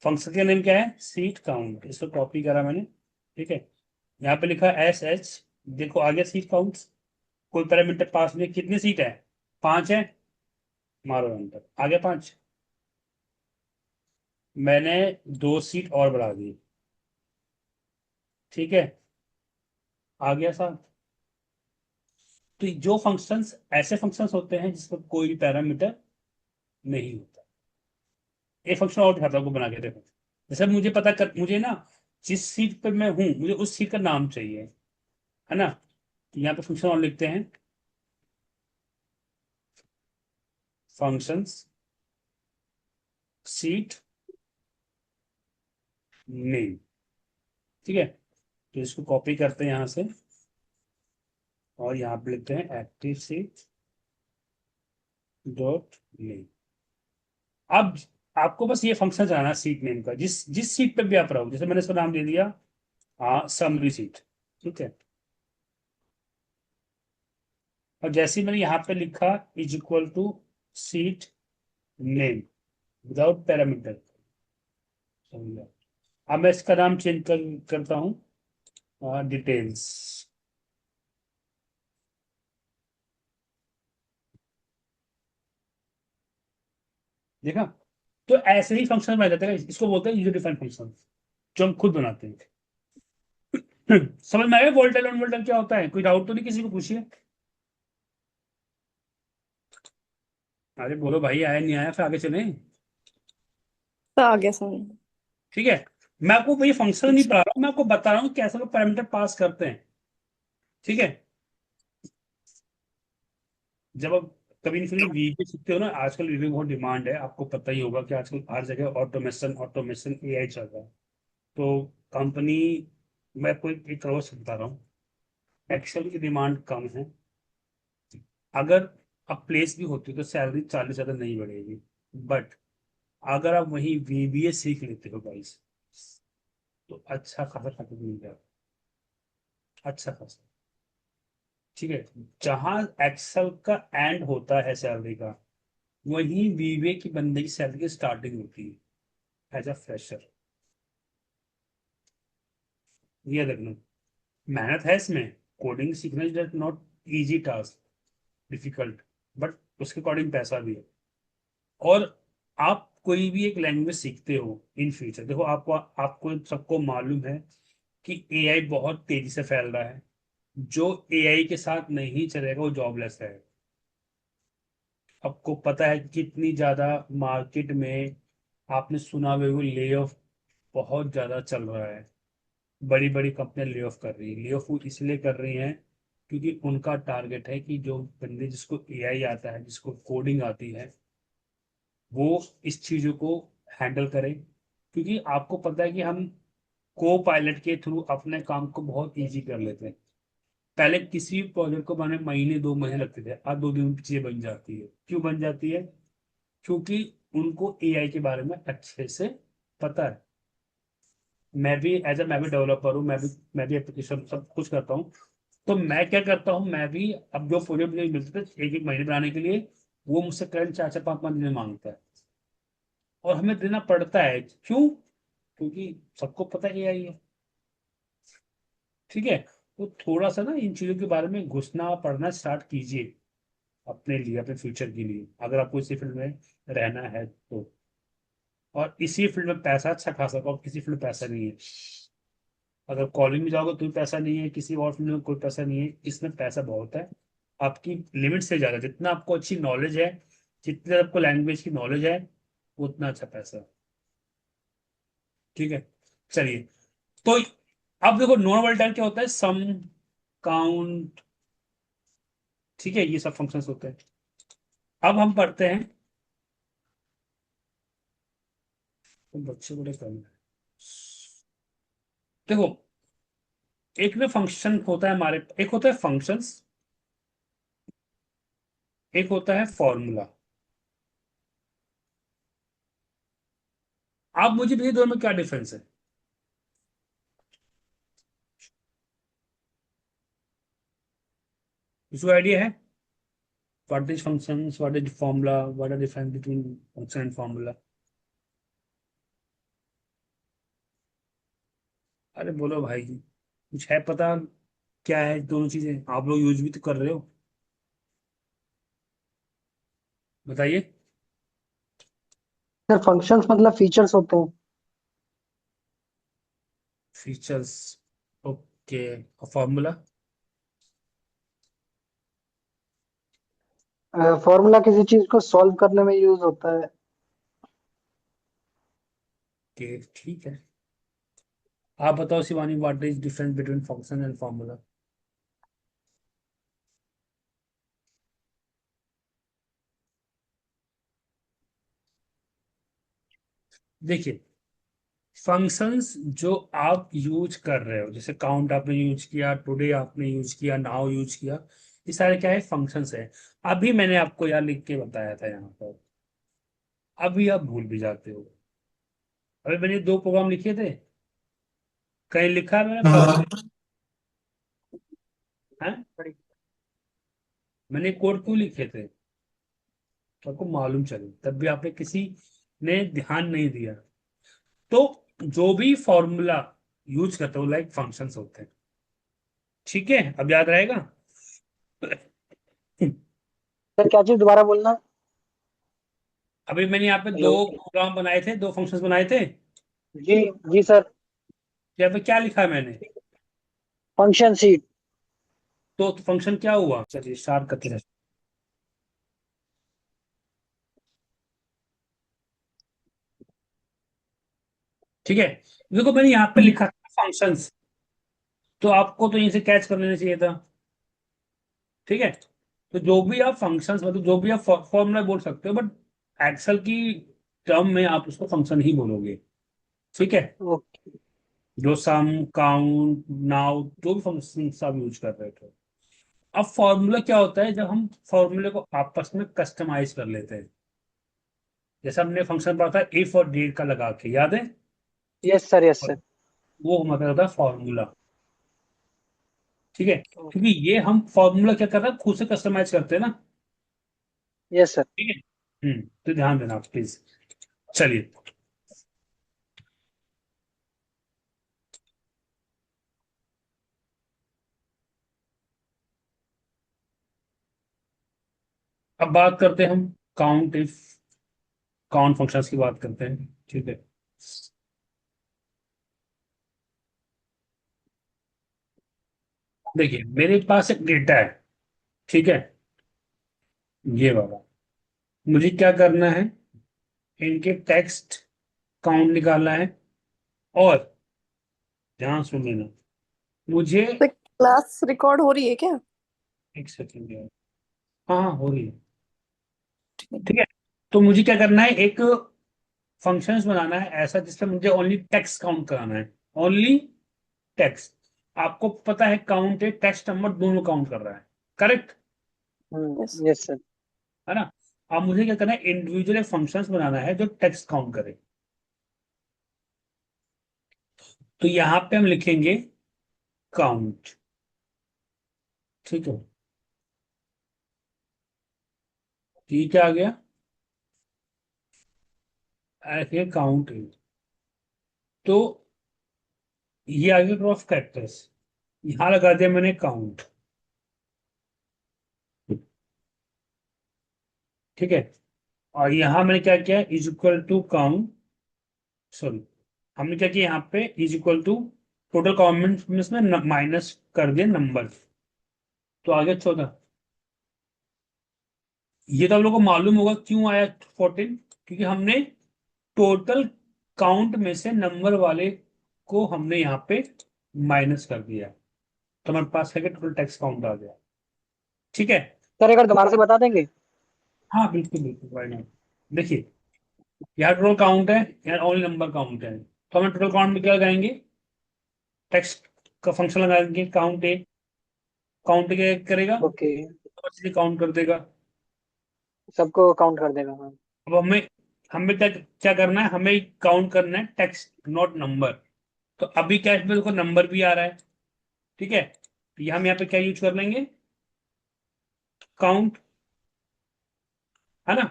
Speaker 1: फंक्शन का नेम क्या है? Seat count. इसको कॉपी करा मैंने, ठीक है। यहाँ पे लिखा एस एच, देखो आ गया सीट काउंट। कोई पैरामीटर पास में, कितनी सीट है? 5 है, मारो एंटर, आ गया 5। मैंने 2 सीट और बढ़ा दी, ठीक है, आ गया 7। तो जो फंक्शंस, ऐसे फंक्शंस होते हैं जिसमें कोई भी पैरामीटर नहीं होता। एक फंक्शन और दिखाता हूँ आपको बना के, देखो। जैसे मुझे ना जिस सीट पे मैं हूं, मुझे उस सीट का नाम चाहिए, है ना। तो यहाँ पे फंक्शन और लिखते हैं, फंक्शंस सीट नेम, ठीक है। तो इसको कॉपी करते हैं यहाँ से और यहाँ पे लिखते हैं एक्टिव सीट डॉट नेम। अब आपको बस ये फंक्शन चलाना है सीट नेम का, जिस जिस सीट पे भी आप रहो। जैसे मैंने इसका नाम दे दिया, हाँ, समरी सीट, ठीक है। और जैसे ही मैंने यहाँ पे लिखा is equal to sheet name without parameter, अब मैं इसका नाम करता हूँ डिटेल्स, देखा? तो ऐसे ही फंक्शन बनाया जाता है, इसको बोलते हैं यूजर डिफाइंड फंक्शन, जो हम खुद बनाते हैं। समझ में आया वोल्टेज ऑन वोल्टेज क्या होता है? कोई डाउट तो नहीं, किसी को पूछिए। अरे बोलो भाई, आया नहीं आया, फिर आगे चले।
Speaker 3: तो आ गया समझ में।
Speaker 1: ठीक है, मैं आपको ये फंक्शन नहीं पढ़ा रहा हूँ, मैं आपको बता रहा हूँ कैसे लोग पैरामीटर पास करते हैं। ठीक है, जब आप कभी नहीं फिर वीबी सीखते हो ना, आजकल वीबी बहुत डिमांड है, आपको पता ही होगा कि आजकल हर जगह ऑटोमेशन ऑटोमेशन एआई चल रहा है। तो कंपनी, मैं आपको एक तरह से बता रहा हूँ, एक्सेल की डिमांड कम है। अगर आप प्लेस भी होती हो तो सैलरी 40 ज्यादा नहीं बढ़ेगी, बट अगर आप वही वीबीए सीख लेते हो गाइस, तो अच्छा खासा पैकेज मिल जाएगा, अच्छा खासा। ठीक है, जहां एक्सेल का एंड होता है सैलरी का, वहीं वीबीए की बंदे की सैलरी की स्टार्टिंग होती है एज अ फ्रेशर। ये देखना, मेहनत है इसमें, कोडिंग सीखना is not easy task, difficult, but उसके अकॉर्डिंग पैसा भी है। और आप कोई भी एक लैंग्वेज सीखते हो इन फ्यूचर, देखो आपको आपको सबको मालूम है कि एआई बहुत तेजी से फैल रहा है। जो एआई के साथ नहीं चलेगा वो जॉबलेस है। आपको पता है कि कितनी ज्यादा मार्केट में, आपने सुना होगा ले ऑफ बहुत ज्यादा चल रहा है। बड़ी बड़ी कंपनियां ले ऑफ कर रही है, ले ऑफ इसलिए कर रही हैं क्योंकि उनका टारगेट है कि जो बंदे जिसको एआई आता है, जिसको कोडिंग आती है, वो इस चीजों को हैंडल करे। क्योंकि आपको पता है कि हम को पायलट के थ्रू अपने काम को बहुत इजी कर लेते हैं। पहले किसी भी प्रोजेक्ट को बनाने महीने 2 महीने लगते थे, आज 2 दिन में चीजें बन जाती है। क्यों बन जाती है? क्योंकि उनको एआई के बारे में अच्छे से पता है। मैं भी एज मैं भी डेवलपर हूँ, मैं भी एप्लीकेशन सब कुछ करता हूँ। तो मैं क्या करता हूँ, मैं भी अब जो प्रोजेक्ट मुझे मिलते थे एक एक महीने बनाने के लिए, वो मुझसे करंट 4 4 5 5 दिन में मांगता है। और हमें देना पड़ता है, क्यों? क्योंकि सबको पता है एआई है। ठीक है, तो थोड़ा सा ना इन चीजों के बारे में घुसना पढ़ना स्टार्ट कीजिए, अपने लिए, अपने फ्यूचर के लिए, अगर आपको इसी फील्ड में रहना है तो। और इसी फील्ड में पैसा अच्छा खासा, और किसी फील्ड में पैसा नहीं है। अगर कॉलेज में जाओगे तो भी पैसा नहीं है, किसी और फील्ड में कोई पैसा नहीं है, इसमें पैसा बहुत है। आपकी लिमिट से ज्यादा, जितना आपको अच्छी नॉलेज है, जितनी आपको लैंग्वेज की नॉलेज है, उतना अच्छा पैसा है। ठीक है, चलिए। तो अब देखो, नॉन वोलेटाइल क्या होता है? सम, काउंट, ठीक है, ये सब फंक्शंस होते हैं। अब हम पढ़ते हैं, तो बच्चे बड़े कम है। देखो, एक में फंक्शन होता है हमारे, एक होता है फंक्शंस, एक होता है फॉर्मूला। आप मुझे बताइए दोनों में क्या डिफरेंस है? इसको आइडिया है? What is functions, what is formula, what are difference between function and formula? अरे बोलो भाई, कुछ है पता? क्या है दोनों चीजें? आप लोग यूज भी तो कर रहे हो, बताइए।
Speaker 4: सर फंक्शंस मतलब फीचर्स होते
Speaker 1: फीचर्स, ओके। और फॉर्मूला?
Speaker 4: हैं। फॉर्मूला किसी चीज को सॉल्व करने में यूज होता है।
Speaker 1: के ठीक है, आप बताओ Shivani, what is difference between function and formula? देखिए, फंक्शंस जो आप यूज कर रहे हो, जैसे काउंट आपने यूज किया, टुडे आपने यूज किया, नाउ यूज किया, ये सारे क्या है? फंक्शंस है। अभी मैंने आपको यार लिख के बताया था यहाँ पर, अभी आप भूल भी जाते हो। अभी मैंने 2 प्रोग्राम लिखे थे, कहीं लिखा है मैंने फॉर्मूला है? मैंने कोड क्यों लिखे थे? तो आपको मालूम चले, तब भी आपने किसी ने ध्यान नहीं दिया। तो जो भी फॉर्मूला यूज करते हो, लाइक फंक्शंस होते हैं। ठीक है, अब याद रहेगा।
Speaker 4: सर क्या चीज दोबारा बोलना।
Speaker 1: अभी मैंने यहाँ पे दो
Speaker 4: हेलो।
Speaker 1: प्रोग्राम बनाए थे, दो फंक्शंस बनाए थे।
Speaker 4: जी जी सर।
Speaker 1: यहाँ पे क्या लिखा है मैंने?
Speaker 4: Function sheet.
Speaker 1: तो फंक्शन क्या हुआ, चलिए स्टार्ट करते हैं। ठीक है, देखो मैंने यहाँ पे लिखा था फंक्शंस, तो आपको तो यहीं से कैच कर लेना चाहिए था। ठीक है, तो जो भी आप फंक्शंस, मतलब जो भी आप फॉर्मूला बोल सकते हो, बट एक्सेल की टर्म में आप उसको फंक्शन ही बोलोगे। ठीक है,
Speaker 4: ओके।
Speaker 1: जो सम, काउंट, नाउ, जो भी फंक्शन आप यूज कर रहे थे। अब फॉर्मूला क्या होता है, जब हम फॉर्मूले को आपस में कस्टमाइज कर लेते हैं। जैसे हमने फंक्शन पढ़ा था इफ और डीड का लगा के, याद है?
Speaker 4: Yes sir, yes sir.
Speaker 1: वो हमारा होता है फॉर्मूला। ठीक है,
Speaker 4: ओके।
Speaker 1: क्योंकि ये हम फॉर्मूला क्या कर रहे हैं, खुद से कस्टमाइज करते हैं ना।
Speaker 4: Yes sir.
Speaker 1: ठीक है, तो ध्यान देना प्लीज। चलिए, अब बात करते हैं हम काउंट इफ, काउंट फंक्शंस की बात करते हैं। ठीक है, देखिए मेरे पास एक डेटा है। ठीक है, ये वाला, मुझे क्या करना है, इनके टेक्स्ट काउंट निकालना है। और ध्यान सुन लेना, मुझे
Speaker 3: तो क्लास रिकॉर्ड हो रही है क्या?
Speaker 1: एक सेकेंड यार, हाँ हाँ हो रही है। ठीक है, तो मुझे क्या करना है, एक फंक्शंस बनाना है ऐसा जिसमें मुझे ओनली टेक्स्ट काउंट कराना है। Only text. आपको पता है काउंट है, टेक्स्ट नंबर दोनों काउंट कर रहा है। Correct
Speaker 3: yes.
Speaker 4: Yes sir.
Speaker 1: है ना? अब मुझे क्या करना है, इंडिविजुअल फंक्शंस बनाना है जो टेक्स्ट काउंट करे। तो यहां पे हम लिखेंगे काउंट। ठीक है, ठीक है, आ गया, ऐसे काउंट है। तो ये आ गया क्रॉस कैरेक्टर्स, यहां लगा दिया मैंने काउंट। ठीक है, और यहां मैंने क्या किया, is equal to count, sorry, हमने क्या किया यहाँ पे, is equal to total comments में माइनस कर दिया नंबर। तो आ गया 14। ये तो आप लोगों को मालूम होगा क्यों आया 14, क्योंकि हमने टोटल काउंट में से नंबर वाले को हमने यहाँ पे माइनस कर दिया। तो हमारे पास है कि टोटल टेक्स्ट काउंट आ गया। ठीक है,
Speaker 4: सर एक बार दोबारा से बता देंगे?
Speaker 1: हाँ बिल्कुल बिल्कुल, वाई नॉट। देखिए, यहाँ टोटल काउंट है, यहाँ ओनली नंबर काउंट है, तो हमें टोटल काउंट में क्या लगाएंगे, टेक्स्ट का फंक्शन लगाएंगे काउंट ए। काउंट क्या करेगा,
Speaker 4: ओके।
Speaker 1: काउंट कर देगा।
Speaker 4: सबको काउंट कर देगा, हाँ।
Speaker 1: अब हमें हमें क्या क्या करना है, हमें काउंट करना है टेक्स्ट नॉट नंबर। तो अभी क्या है, इसमें देखो नंबर भी आ रहा है। ठीक है, तो हम यहाँ पे क्या यूज कर लेंगे, काउंट, है ना?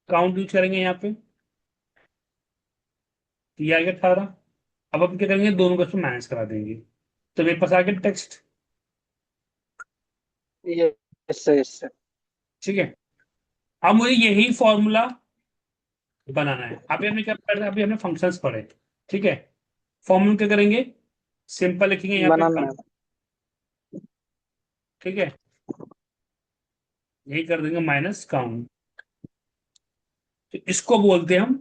Speaker 1: काउंट यूज करेंगे यहाँ पे, तो ये आ गया 18। अब हम क्या करेंगे, दोनों को इसमें माइनस करा देंगे, तो मेरे पास आ गया text.
Speaker 4: Yes sir, yes sir.
Speaker 1: ठीक है, अब मुझे यही फॉर्मूला बनाना है। अभी हमने क्या पढ़ा था, अभी हमने फंक्शंस पढ़े। ठीक है, फॉर्मूला क्या करेंगे, सिंपल लिखेंगे यहाँ पे
Speaker 4: बनाना है।
Speaker 1: काउंट। ठीक है, यही कर देंगे माइनस काउंट। तो इसको बोलते हैं हम,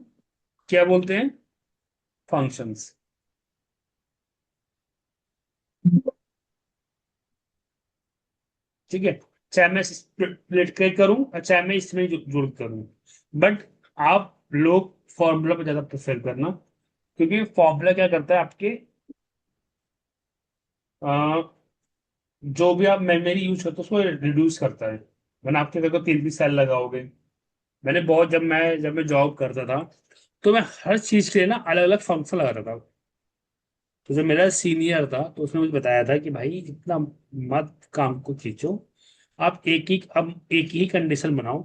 Speaker 1: क्या बोलते हैं, फंक्शंस। ठीक है, चाहे मैं स्प्लिट कर करूं और चाहे मैं इसमें जुड़ करूं, बट आप लोग फॉर्मूला पे ज्यादा प्रेफर करना, क्योंकि फॉर्मूला क्या करता है आपके, अ, जो भी आप मेमोरी यूज करते हो उसको रिड्यूस करता है। वरना आपके घर को 3 3 सेल लगाओगे। मैंने बहुत, जब मैं जॉब करता था, तो मैं हर चीज के लिए ना अलग अलग फंक्शन लगाता था। तो जो मेरा सीनियर था, तो उसने मुझे बताया था कि भाई इतना मत काम को खींचो, आप एक ही कंडीशन बनाओ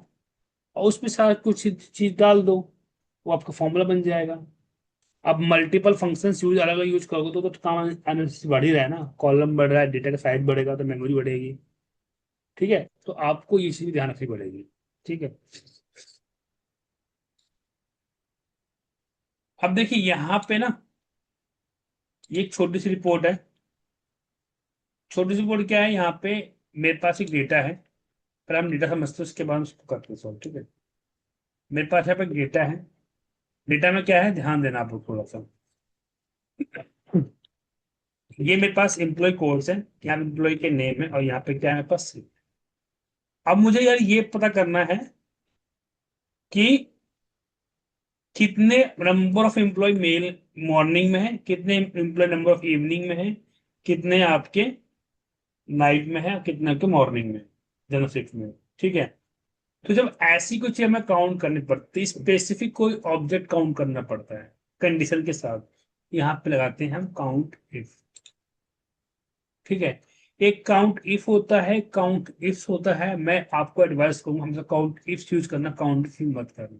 Speaker 1: और उसमें सारा कुछ चीज डाल दो, वो आपका फॉर्मूला बन जाएगा। अब मल्टीपल फंक्शंस यूज अलग अलग यूज करोगे तो काम एनालिसिस बढ़ ही रहा है ना, कॉलम बढ़ रहा है, डेटा का साइज बढ़ेगा तो मेमोरी बढ़ेगी। ठीक है, तो आपको ये चीज भी ध्यान रखनी पड़ेगी। ठीक है, अब देखिए यहाँ पे ना ये एक छोटी सी रिपोर्ट है। छोटी सी रिपोर्ट क्या है यहाँ पे, मेरे पास एक डेटा है, पर हम डेटा समझते हैं उसके बाद उसको करते हैं सॉल्व, ठीक है। मेरे पास यहाँ पे डेटा है। डेटा में क्या है, ध्यान देना आप लोग थोड़ा सा। ये मेरे पास एम्प्लॉय कोड्स है, यहाँ पे एम्प्लॉय के नेम है, और यहाँ पे क्या है मेरे पास। अब मुझे यार ये पता करना है कि कितने number of employee male morning में है, कितने एम्प्लॉय नंबर ऑफ इवनिंग में है, कितने आपके नाइट में है, और कितने आपके मॉर्निंग में है, जनरल शिफ्ट में, ठीक है। तो जब ऐसी कोई चीज हमें काउंट करनी पड़ती है, स्पेसिफिक कोई ऑब्जेक्ट काउंट करना पड़ता है कंडीशन के साथ, यहाँ पे लगाते हैं हम काउंट इफ, ठीक है। एक काउंट इफ होता है, काउंट इफ होता है, मैं आपको एडवाइस करूंगा हमेशा काउंट इफ यूज करना, काउंट इफ मत करना।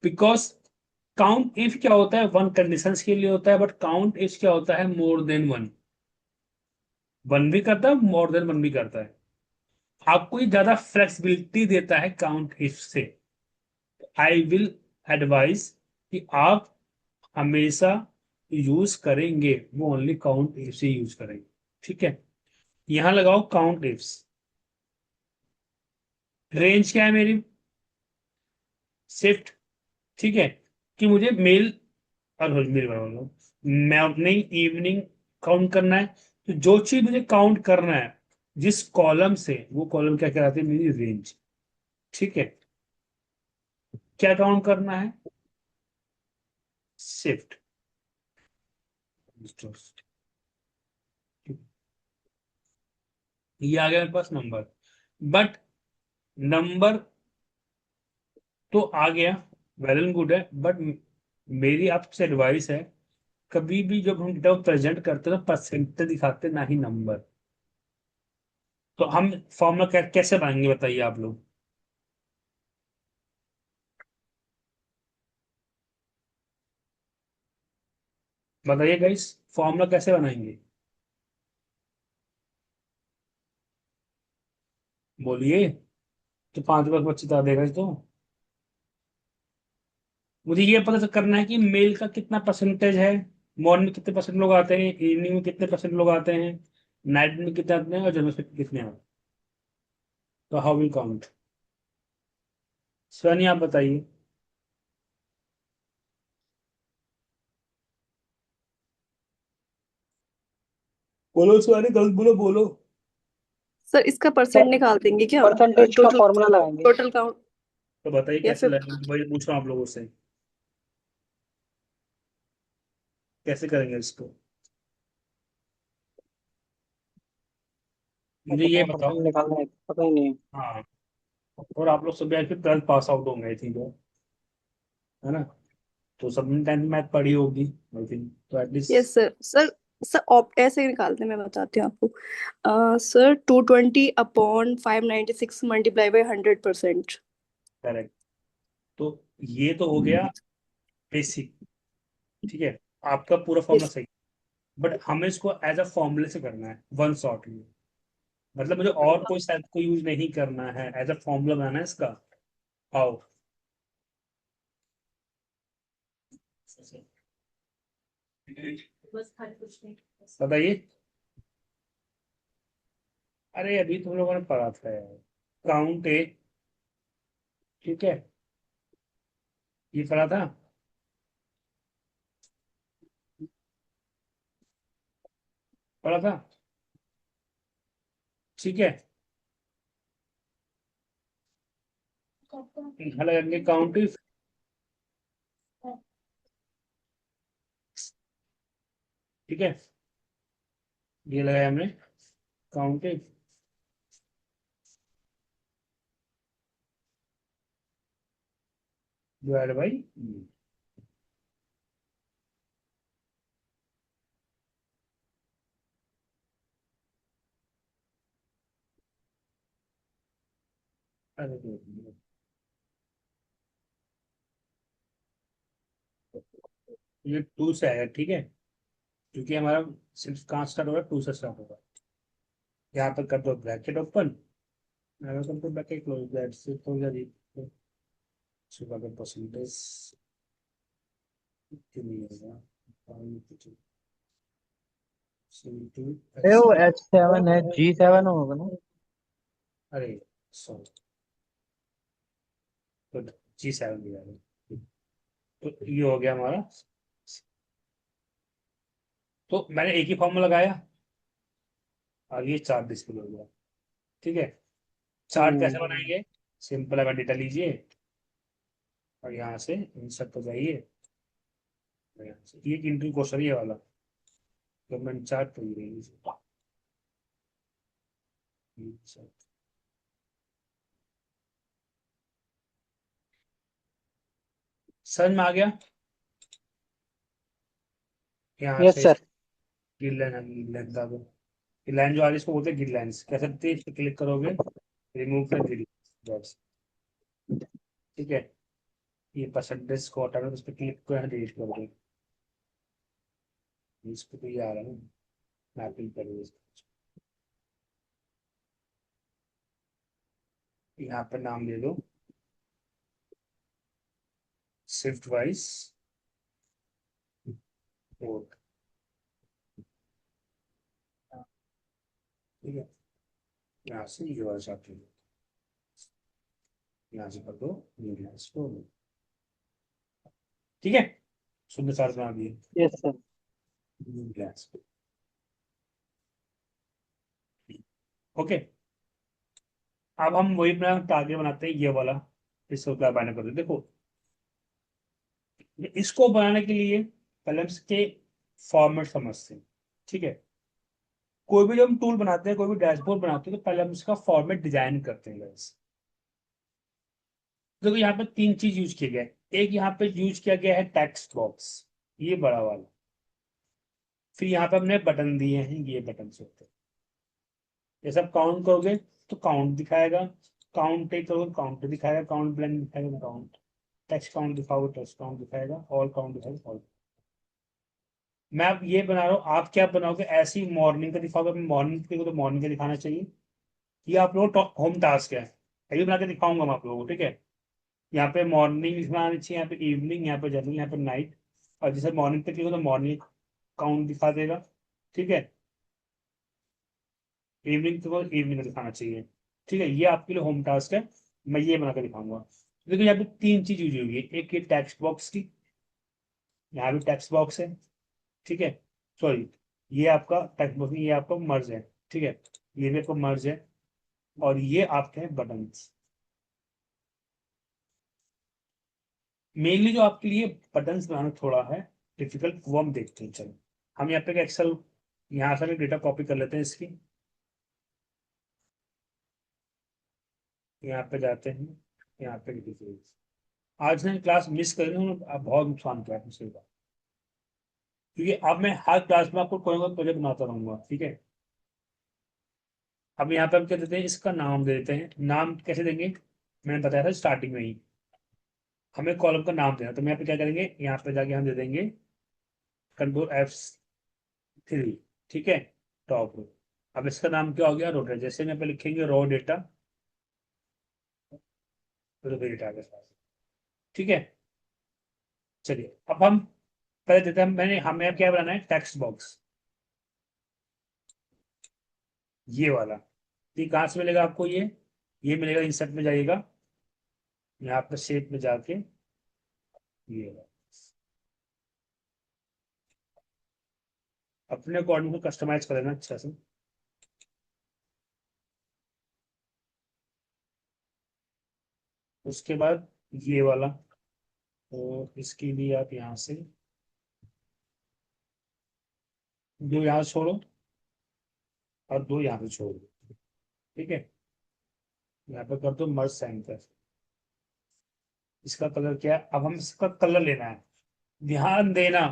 Speaker 1: बिकॉज काउंट इफ क्या होता है, वन कंडीशंस के लिए होता है, बट काउंट इफ क्या होता है, मोर देन वन। वन भी करता है, मोर देन वन भी करता है। आपको ये ज्यादा फ्लेक्सिबिलिटी देता है काउंट इफ से। आई विल एडवाइस कि आप हमेशा यूज करेंगे वो ओनली काउंट इफ से यूज करेंगे, ठीक है। यहां लगाओ काउंट इफ्स। रेंज क्या है मेरी, शिफ्ट, ठीक है। कि मुझे मेल और मेल मॉर्निंग इवनिंग काउंट करना है। तो जो चीज मुझे काउंट करना है जिस कॉलम से, वो कॉलम क्या कहलाती है, मेरी रेंज, ठीक है। क्या काउंट करना है, शिफ्ट। ये आ गया मेरे पास नंबर, बट नंबर तो आ गया, वेल एंड गुड है, बट मेरी आपसे एडवाइस है, कभी भी जब हम डेटा प्रेजेंट करते हैं तो परसेंटेज दिखाते हैं, ना ही नंबर। तो हम फॉर्मूला कैसे बनाएंगे बताइए आप लोग। बताइए गाइस, फॉर्मूला कैसे बनाएंगे, बोलिए। तो 5 बार बच्चे बता देगा तो। मुझे ये पता करना है कि मेल का कितना परसेंटेज है, मॉर्निंग में कितने परसेंट लोग आते हैं, इवनिंग में कितने परसेंट लोग आते हैं, नाइट में कितने आते हैं, और जनरल में कितने आते हैं। तो हाउ विल काउंट, स्वयं आप बताइए। बोलो स्वयं, गलत बोलो, बोलो।
Speaker 3: सर इसका परसेंट निकाल देंगे क्या,
Speaker 4: परसेंटेज का
Speaker 3: टोटल
Speaker 4: फॉर्मूला लगाएंगे।
Speaker 3: टोटल काउंट,
Speaker 1: तो बताइए
Speaker 3: या
Speaker 1: कैसे
Speaker 3: फिर
Speaker 1: लगेगा, वही पूछ रहा हूँ आप लोगों से, कैसे करेंगे इसको, मुझे ये
Speaker 4: कितना
Speaker 1: बताओ।
Speaker 4: परसेंट निकालना है पता ही नहीं है।
Speaker 1: हाँ, और आप लोग सभी फिर 12th पास आउट होंगे आई थिंक, है ना। तो सबने 10th मैथ पढ़ी होगी आई थिंक, तो
Speaker 3: yes
Speaker 1: at least.
Speaker 3: Sir. Sir sir op ऐसे ही निकालते हैं, मैं बताती हूँ आपको। Sir 220 upon 596 multiply by 100%।
Speaker 1: Correct. तो ये तो हो गया बेसिक, ठीक है। आपका पूरा फॉर्मूला
Speaker 3: यस।
Speaker 1: सही, बट हमें इसको एज अ फॉर्मूले से करना है, वन शॉट में। मतलब मुझे और कोई शायद को यूज नहीं करना है, एज अ फॉर्मूला बनाना है इसका। आओ बताइए। अरे अभी तुम लोगों ने पढ़ा था यार, काउंट ए, ठीक है, ये पढ़ा था। पढ़ा था, ठीक है। यहाँ लगेंगे काउंट इफ, ठीक है। ये लगाया हमने काउंट इफ डिवाइड बाई, ये 2 से आएगा, ठीक है। क्योंकि हमारा सिर्फ कहाँ स्टार्ट होगा, 2 से स्टार्ट होगा। यहाँ पर कर दो ब्रैकेट ओपन, कर दो ब्रैकेट क्लोज, दैट्स इट, हो गया जी। सुबह का परसेंटेज
Speaker 2: अरे वो H7 है, G7 होगा ना।
Speaker 1: अरे सॉरी, तो G7 भी आ गया। तो ये हो गया हमारा। तो मैंने एक ही फॉर्मूला लगाया और ये चार्ट डिस्प्ले हो गया। ठीक है, चार्ट कैसे बनाएंगे? सिंपल है, डेटा लीजिए और यहाँ से इंसर्ट हो जाइए, और यहाँ से ये इंट्री क्वेश्चन ये वाला गवर्नमेंट चार्ट तो ये रही। समझ में आ गया? यहाँ
Speaker 4: यस
Speaker 1: से
Speaker 4: sir.
Speaker 1: Gill line, Gill line का दो, गिल लाइन जो आ रही है इसको बोलते हैं गिल लाइन्स। कैसे दिखती है? इस पे क्लिक करोगे, रिमूव द गिल डॉट्स। ठीक है, ये परसेंटेज को हटाना, तो उस पर क्लिक कर डिलीट कर दो। इस पे तो ये आ रहा है ना, मैपिंग करो इसको। यहाँ पे नाम दे दो शिफ्ट वाइज कोड। ठीक है, यहाँ से ये वाला चार्ट, यहाँ से कर दो न्यू लाइन्स को। ठीक है, शुद्ध चार्ट बना दिए
Speaker 4: yes sir.
Speaker 1: New lines. Okay, अब हम वही अपना टारगेट बनाते हैं, ये वाला। इसको क्या बनाना करते हैं? देखो, इसको बनाने के लिए पहले हम इसके फॉर्मेट समझते हैं। ठीक है, कोई भी जब हम टूल बनाते हैं, कोई भी डैशबोर्ड बनाते हैं, तो पहले हम इसका फॉर्मेट डिजाइन करते हैं guys। देखो यहाँ पे तीन चीज यूज किए गए। एक यहाँ पे यूज किया गया है टेक्स्ट बॉक्स, ये बड़ा वाला। फिर यहाँ पे हमने बटन दिए हैं, ये बटन होते हैं। ये सब काउंट करोगे तो काउंट दिखाएगा, काउंट टेक करोगे काउंट दिखाएगा, काउंट ब्लैंक दिखाएगा काउंट, टेक्स्ट काउंट दिखाओगे टेक्स्ट काउंट दिखाएगा, ऑल काउंट दिखाएगा ऑल। मैं अब ये बना रहा हूँ, आप क्या बनाओगे? ऐसे ही मॉर्निंग का दिखाओगे, मॉर्निंग को तो मॉर्निंग का दिखाना चाहिए। ये आप लोग होम टास्क है, ये बना के दिखाऊंगा मैं आप लोगों को। ठीक है, यहाँ पे मॉर्निंग लिखना आनी चाहिए, यहाँ पे इवनिंग, यहाँ पे जर्नल, यहाँ पे नाइट। और जैसे मॉर्निंग पे क्लिक हो तो मॉर्निंग काउंट दिखा देगा। ठीक है, इवनिंग को इवनिंग का दिखाना चाहिए। ठीक है, ये आपके लिए होम टास्क है, मैं ये बना के दिखाऊंगा। देखो यहाँ पे तीन चीज यूज होगी, एक ये टेक्स्ट बॉक्स की, यहाँ भी टेक्स्ट बॉक्स है। ठीक है, सॉरी, ये आपका टेक्स्ट बॉक्स, ये आपका मर्ज है। ठीक है, ये भी आपका मर्ज है, और ये आपके हैं बटन। मेनली जो आपके लिए बटन्स बनाना थोड़ा है डिफिकल्ट, वो हम देखते हैं। चलो, हम यहाँ पे एक्सेल, यहाँ से डेटा कॉपी कर लेते हैं इसकी। यहाँ पे जाते हैं, यहाँ पे डिटेल्स। आज ने क्लास मिस कर रही हूँ, अब बहुत नुकसान किया है मुझसे, क्योंकि अब मैं हर क्लास में आपको कोई ना कोई प्रोजेक्ट बनाता रहूंगा। ठीक है, अब यहाँ पे हम क्या देते हैं? इसका नाम दे देते हैं। नाम कैसे देंगे? मैंने बताया था स्टार्टिंग में ही, हमें कॉलम का नाम देना। तो हम यहाँ पे क्या करेंगे? यहाँ पे जाके हम दे देंगे Ctrl+F3। ठीक है, टॉप रो। अब इसका नाम क्या हो गया? रो डेटा। जैसे यहाँ पे लिखेंगे रो डेटा, रो डेटा के साथ। ठीक है, चलिए अब हम पहले देते हैं, मैंने हमें क्या बनाना है? टेक्स्ट बॉक्स, ये वाला। ये कहाँ से मिलेगा आपको? ये मिलेगा, इंसर्ट में जाइएगा, यहाँ पे शेप में जाके ये वाला। अपने अकॉर्डिंग को कस्टमाइज कर लेना अच्छा से। उसके बाद ये वाला, तो इसके लिए आप यहाँ से दो यहाँ छोड़ो और दो यहाँ पे छोड़ो। ठीक है, यहाँ पे कर दो मर्ज सेंटर। इसका कलर क्या है? अब हम इसका कलर लेना है। ध्यान देना,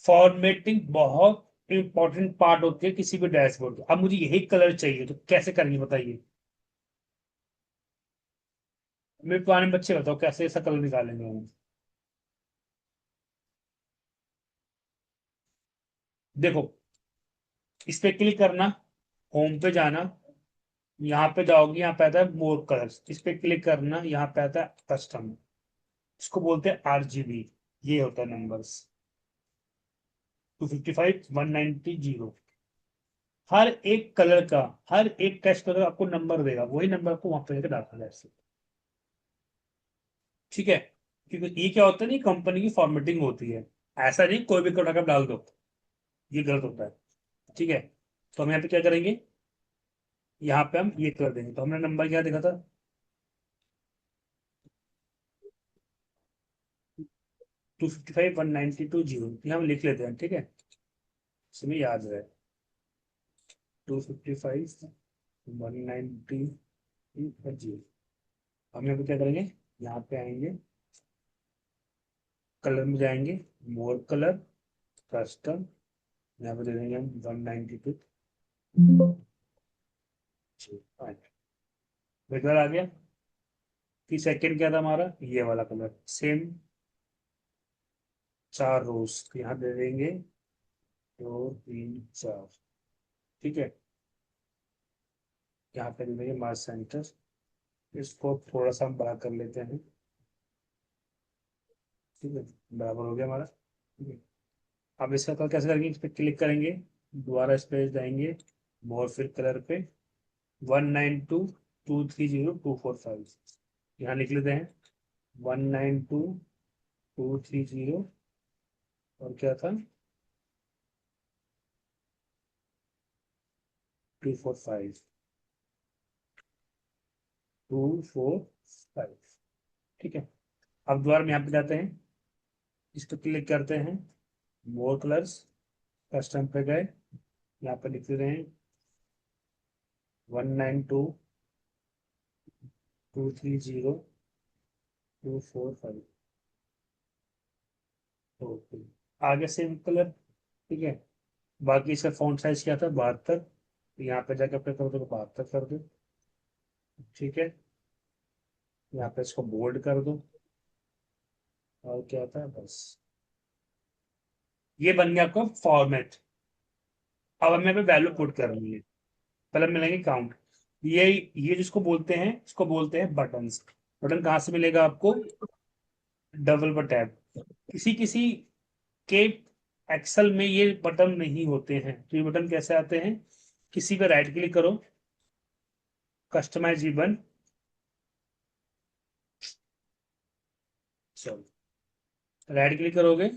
Speaker 1: फॉर्मेटिंग बहुत इंपॉर्टेंट पार्ट होती है किसी भी डैशबोर्ड की। अब मुझे यही कलर चाहिए, तो कैसे करेंगे बताइए? मेरे पुराने बच्चे बताओ कैसे ऐसा कलर निकालेंगे हम? देखो, इस पे क्लिक करना, होम पे जाना, यहाँ पे जाओगे, यहाँ पे आता है मोर कलर्स, इस पे क्लिक करना, यहाँ पे आता है कस्टम, इसको बोलते हैं RGB। ये होता है नंबर्स 255 190 0। हर एक कलर का, हर एक टेस्ट कलर आपको नंबर देगा, वही नंबर आपको वहां पे लेकर डालना है ऐसे। ठीक है, क्योंकि ये क्या होता है नहीं, कंपनी की फॉर्मेटिंग होती है, ऐसा नहीं कोई भी कलर का डाल दो, ये गलत होता है। ठीक है, तो हम यहाँ पे क्या करेंगे, यहाँ पे हम ये कर देंगे। तो हमने नंबर क्या देखा था, 255 192 0, ये हम लिख लेते हैं। ठीक है, इसमें याद रहे 255 190 0। हम यहाँ पे क्या करेंगे, यहाँ पे आएंगे, कलर में जाएंगे, मोर कलर, कस्टम, यहाँ पे दे देंगे हम 192। कलर आ गया। कि सेकंड क्या था हमारा, ये वाला कलर, सेम 4 रोज यहाँ दे देंगे, 2 3 4। ठीक है, यहाँ पे दे देंगे मार्च सेंटर, इसको थोड़ा सा हम बड़ा कर लेते हैं। ठीक है, बराबर हो गया हमारा। ठीक है, अब इसका कलर कैसे करेंगे, इस पर क्लिक करेंगे, दोबारा इस पे जाएंगे, मोर फिर कलर पे 192 230 245, यहाँ लिख लेते हैं 192 230, और क्या था 245 245। ठीक है, अब दोबारा हम यहाँ पे जाते हैं, इस पर क्लिक करते हैं, मोर कलर्स, कस्टम पे गए, यहाँ पे लिख रहे हैं 192 230 245। ओके, आगे सेम कलर। ठीक है, बाकी इसका फॉन्ट साइज क्या था 72, तो यहाँ पे जाके अपने कर दो 72 कर दो। ठीक है, यहाँ पे इसको बोल्ड कर दो, और क्या था बस, ये बन गया आपका फॉर्मेट। अब हमें पे वैल्यू पुट करनी है, पहले मिलेंगे काउंट। ये जिसको बोलते हैं, इसको बोलते हैं बटन्स। बटन कहाँ से मिलेगा आपको, डबल पर टैप। किसी किसी के एक्सेल में ये बटन नहीं होते हैं, तो ये बटन कैसे आते हैं, किसी पे राइट क्लिक करो, कस्टमाइज रिबन, चलो राइट क्लिक करोगे,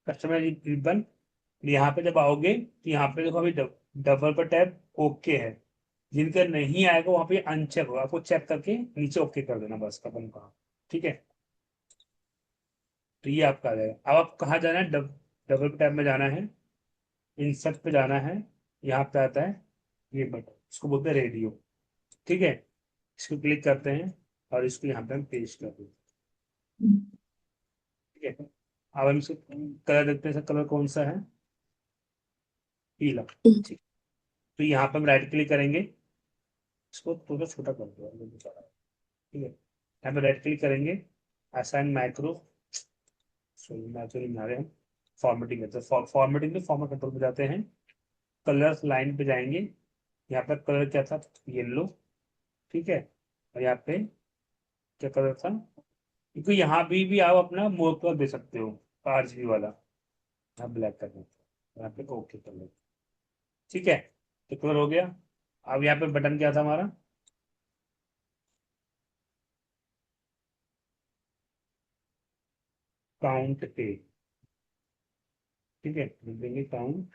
Speaker 1: कस्टमाइज रिबन, यहाँ पे जब आओगे तो यहाँ पे देखो अभी डबल पर टैप ओके है, जिनका नहीं आएगा वहां पे अनचेक होगा, आपको चेक करके नीचे ओके कर देना बस, खत्म कहा। ठीक है, तो ये आपका आ जाएगा। अब आप कहाँ जाना है, डबल टैब में जाना है, इंसर्ट पे जाना है, यहाँ पे आता है ये बटन, इसको बोलते हैं रेडियो। ठीक है, इसको क्लिक करते हैं और इसको यहाँ पे हम पेस्ट कर देते हैं। ठीक है, अब हम इसको कलर देखते हैं, कलर कौन सा है, पीला। ठीक, तो यहाँ पे हम राइट क्लिक करेंगे, इसको थोड़ा छोटा कर दो, ठीक है, यहाँ पे राइट क्लिक करेंगे, असाइन माइक्रो, सॉरी माइक्रो नहीं बना रहे हम, फॉर्मेटिंग करते हैं, फॉर्मेटिंग में फॉर्मेट कंट्रोल पे जाते हैं, कलर्स लाइन पे जाएंगे, यहाँ पर कलर क्या था, येलो। ठीक है, और यहाँ पे क्या कलर था, क्योंकि यहाँ भी आप अपना मोर कलर दे सकते हो, RGB वाला, यहाँ ब्लैक कर देते हैं, यहाँ पे ओके कर लेते हैं। ठीक है, तो कलर हो गया। अब यहाँ पे बटन क्या था हमारा, काउंट पे। ठीक है, लिख देंगे काउंट,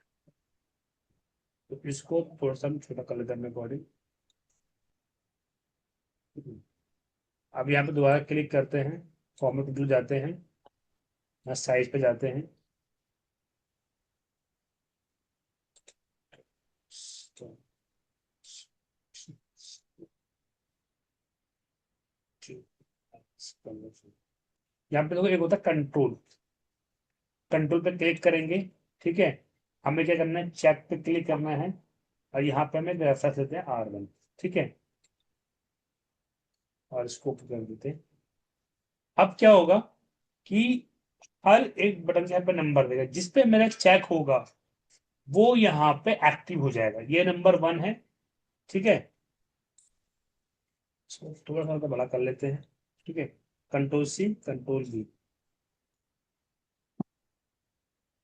Speaker 1: तो इसको थोड़ा सा हम छोटा कलर करने अकॉर्डिंग। अब यहाँ पे दोबारा क्लिक करते हैं, फॉर्मेट व्यू जाते हैं, यहाँ साइज पे जाते हैं, तो यहाँ पे देखो एक होता है कंट्रोल, कंट्रोल पे क्लिक करेंगे। ठीक है, हमें क्या करना है, चेक पे क्लिक करना है, और यहाँ पे हमें रेफरेंस देते हैं R1। ठीक है, और इसको open कर देते हैं। अब क्या होगा कि हर एक बटन के यहाँ पे नंबर देगा, जिस पे मेरा चेक होगा वो यहाँ पे एक्टिव हो जाएगा, ये नंबर 1 है। ठीक है, इसको थोड़ा सा बड़ा कर लेते हैं। ठीक है, कंट्रोल C कंट्रोल V,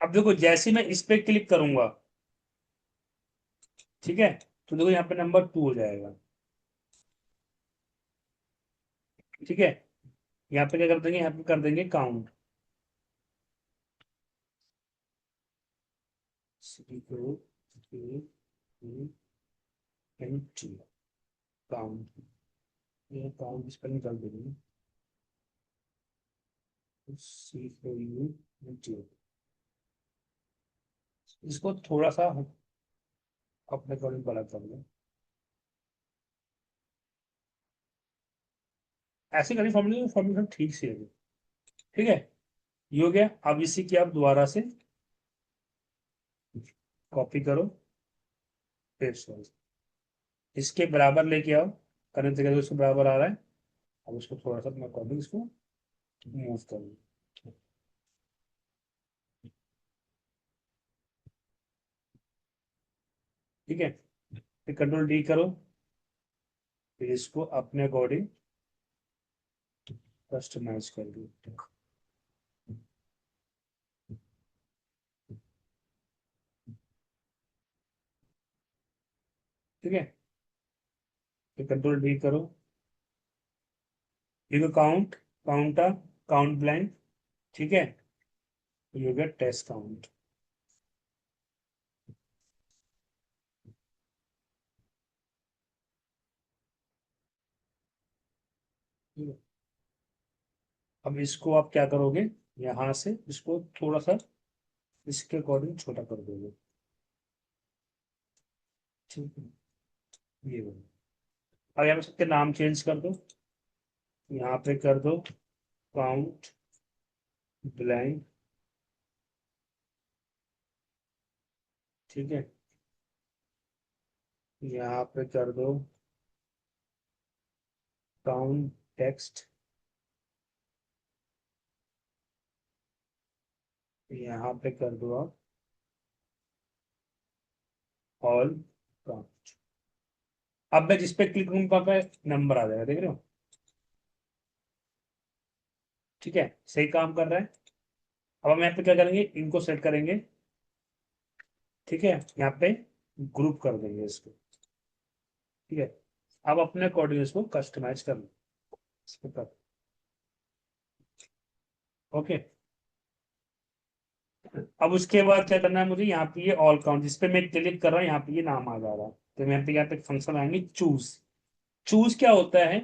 Speaker 1: अब देखो जैसे मैं इस पे क्लिक करूंगा, ठीक है, तो देखो यहाँ पे नंबर 2 हो जाएगा। ठीक है, यहाँ पे क्या कर देंगे, यहाँ पे कर देंगे काउंट। काउंट, ये काउंट इस पर निकाल देंगे। इसको थोड़ा सा अपने अकॉर्डिंग बड़ा कर लो, ऐसे करें फॉर्मूले, फॉर्मूला ठीक से है। ठीक है, ये हो गया। अब इसी की आप दोबारा से कॉपी करो, पेस्ट करो, इसके बराबर लेके आओ। करंट जगह उसके बराबर आ रहा है। अब उसको थोड़ा सा मैं कॉपी, इसको मूव करूँ। ठीक है, फिर कंट्रोल डी करो, फिर इसको अपने अकॉर्डिंग कस्टमाइज कर दो। ठीक है, फिर कंट्रोल डी करो, ये काउंट, काउंटा, काउंट ब्लैंक। ठीक है, ये गया टेस्ट काउंट। अब इसको आप क्या करोगे, यहां से इसको थोड़ा सा इसके अकॉर्डिंग छोटा कर दोगे। ठीक है, ये बोलो। अब यहाँ पे सबके नाम चेंज कर दो, यहाँ पे कर दो काउंट ब्लैंक। ठीक है, यहाँ पे कर दो काउंट टेक्स्ट, यहाँ पे कर दो आप ऑल काउंट। अब मैं जिस पे क्लिक करूंगा पे नंबर आ जाएगा, देख रहे हो। ठीक है, सही काम कर रहा है। अब हम यहाँ पे क्या करेंगे, इनको सेट करेंगे। ठीक है, यहाँ पे ग्रुप कर देंगे इसको। ठीक है, अब अपने अकॉर्डिंग इसको कस्टमाइज कर लो, इसको कर। ओके, अब उसके बाद क्या करना है मुझे, यहाँ पे ये ऑल काउंट जिस पे मैं क्लिक कर रहा हूँ, यहाँ पे ये नाम आ जा रहा है। तो यहाँ पे फंक्शन आएंगे चूज। चूज क्या होता है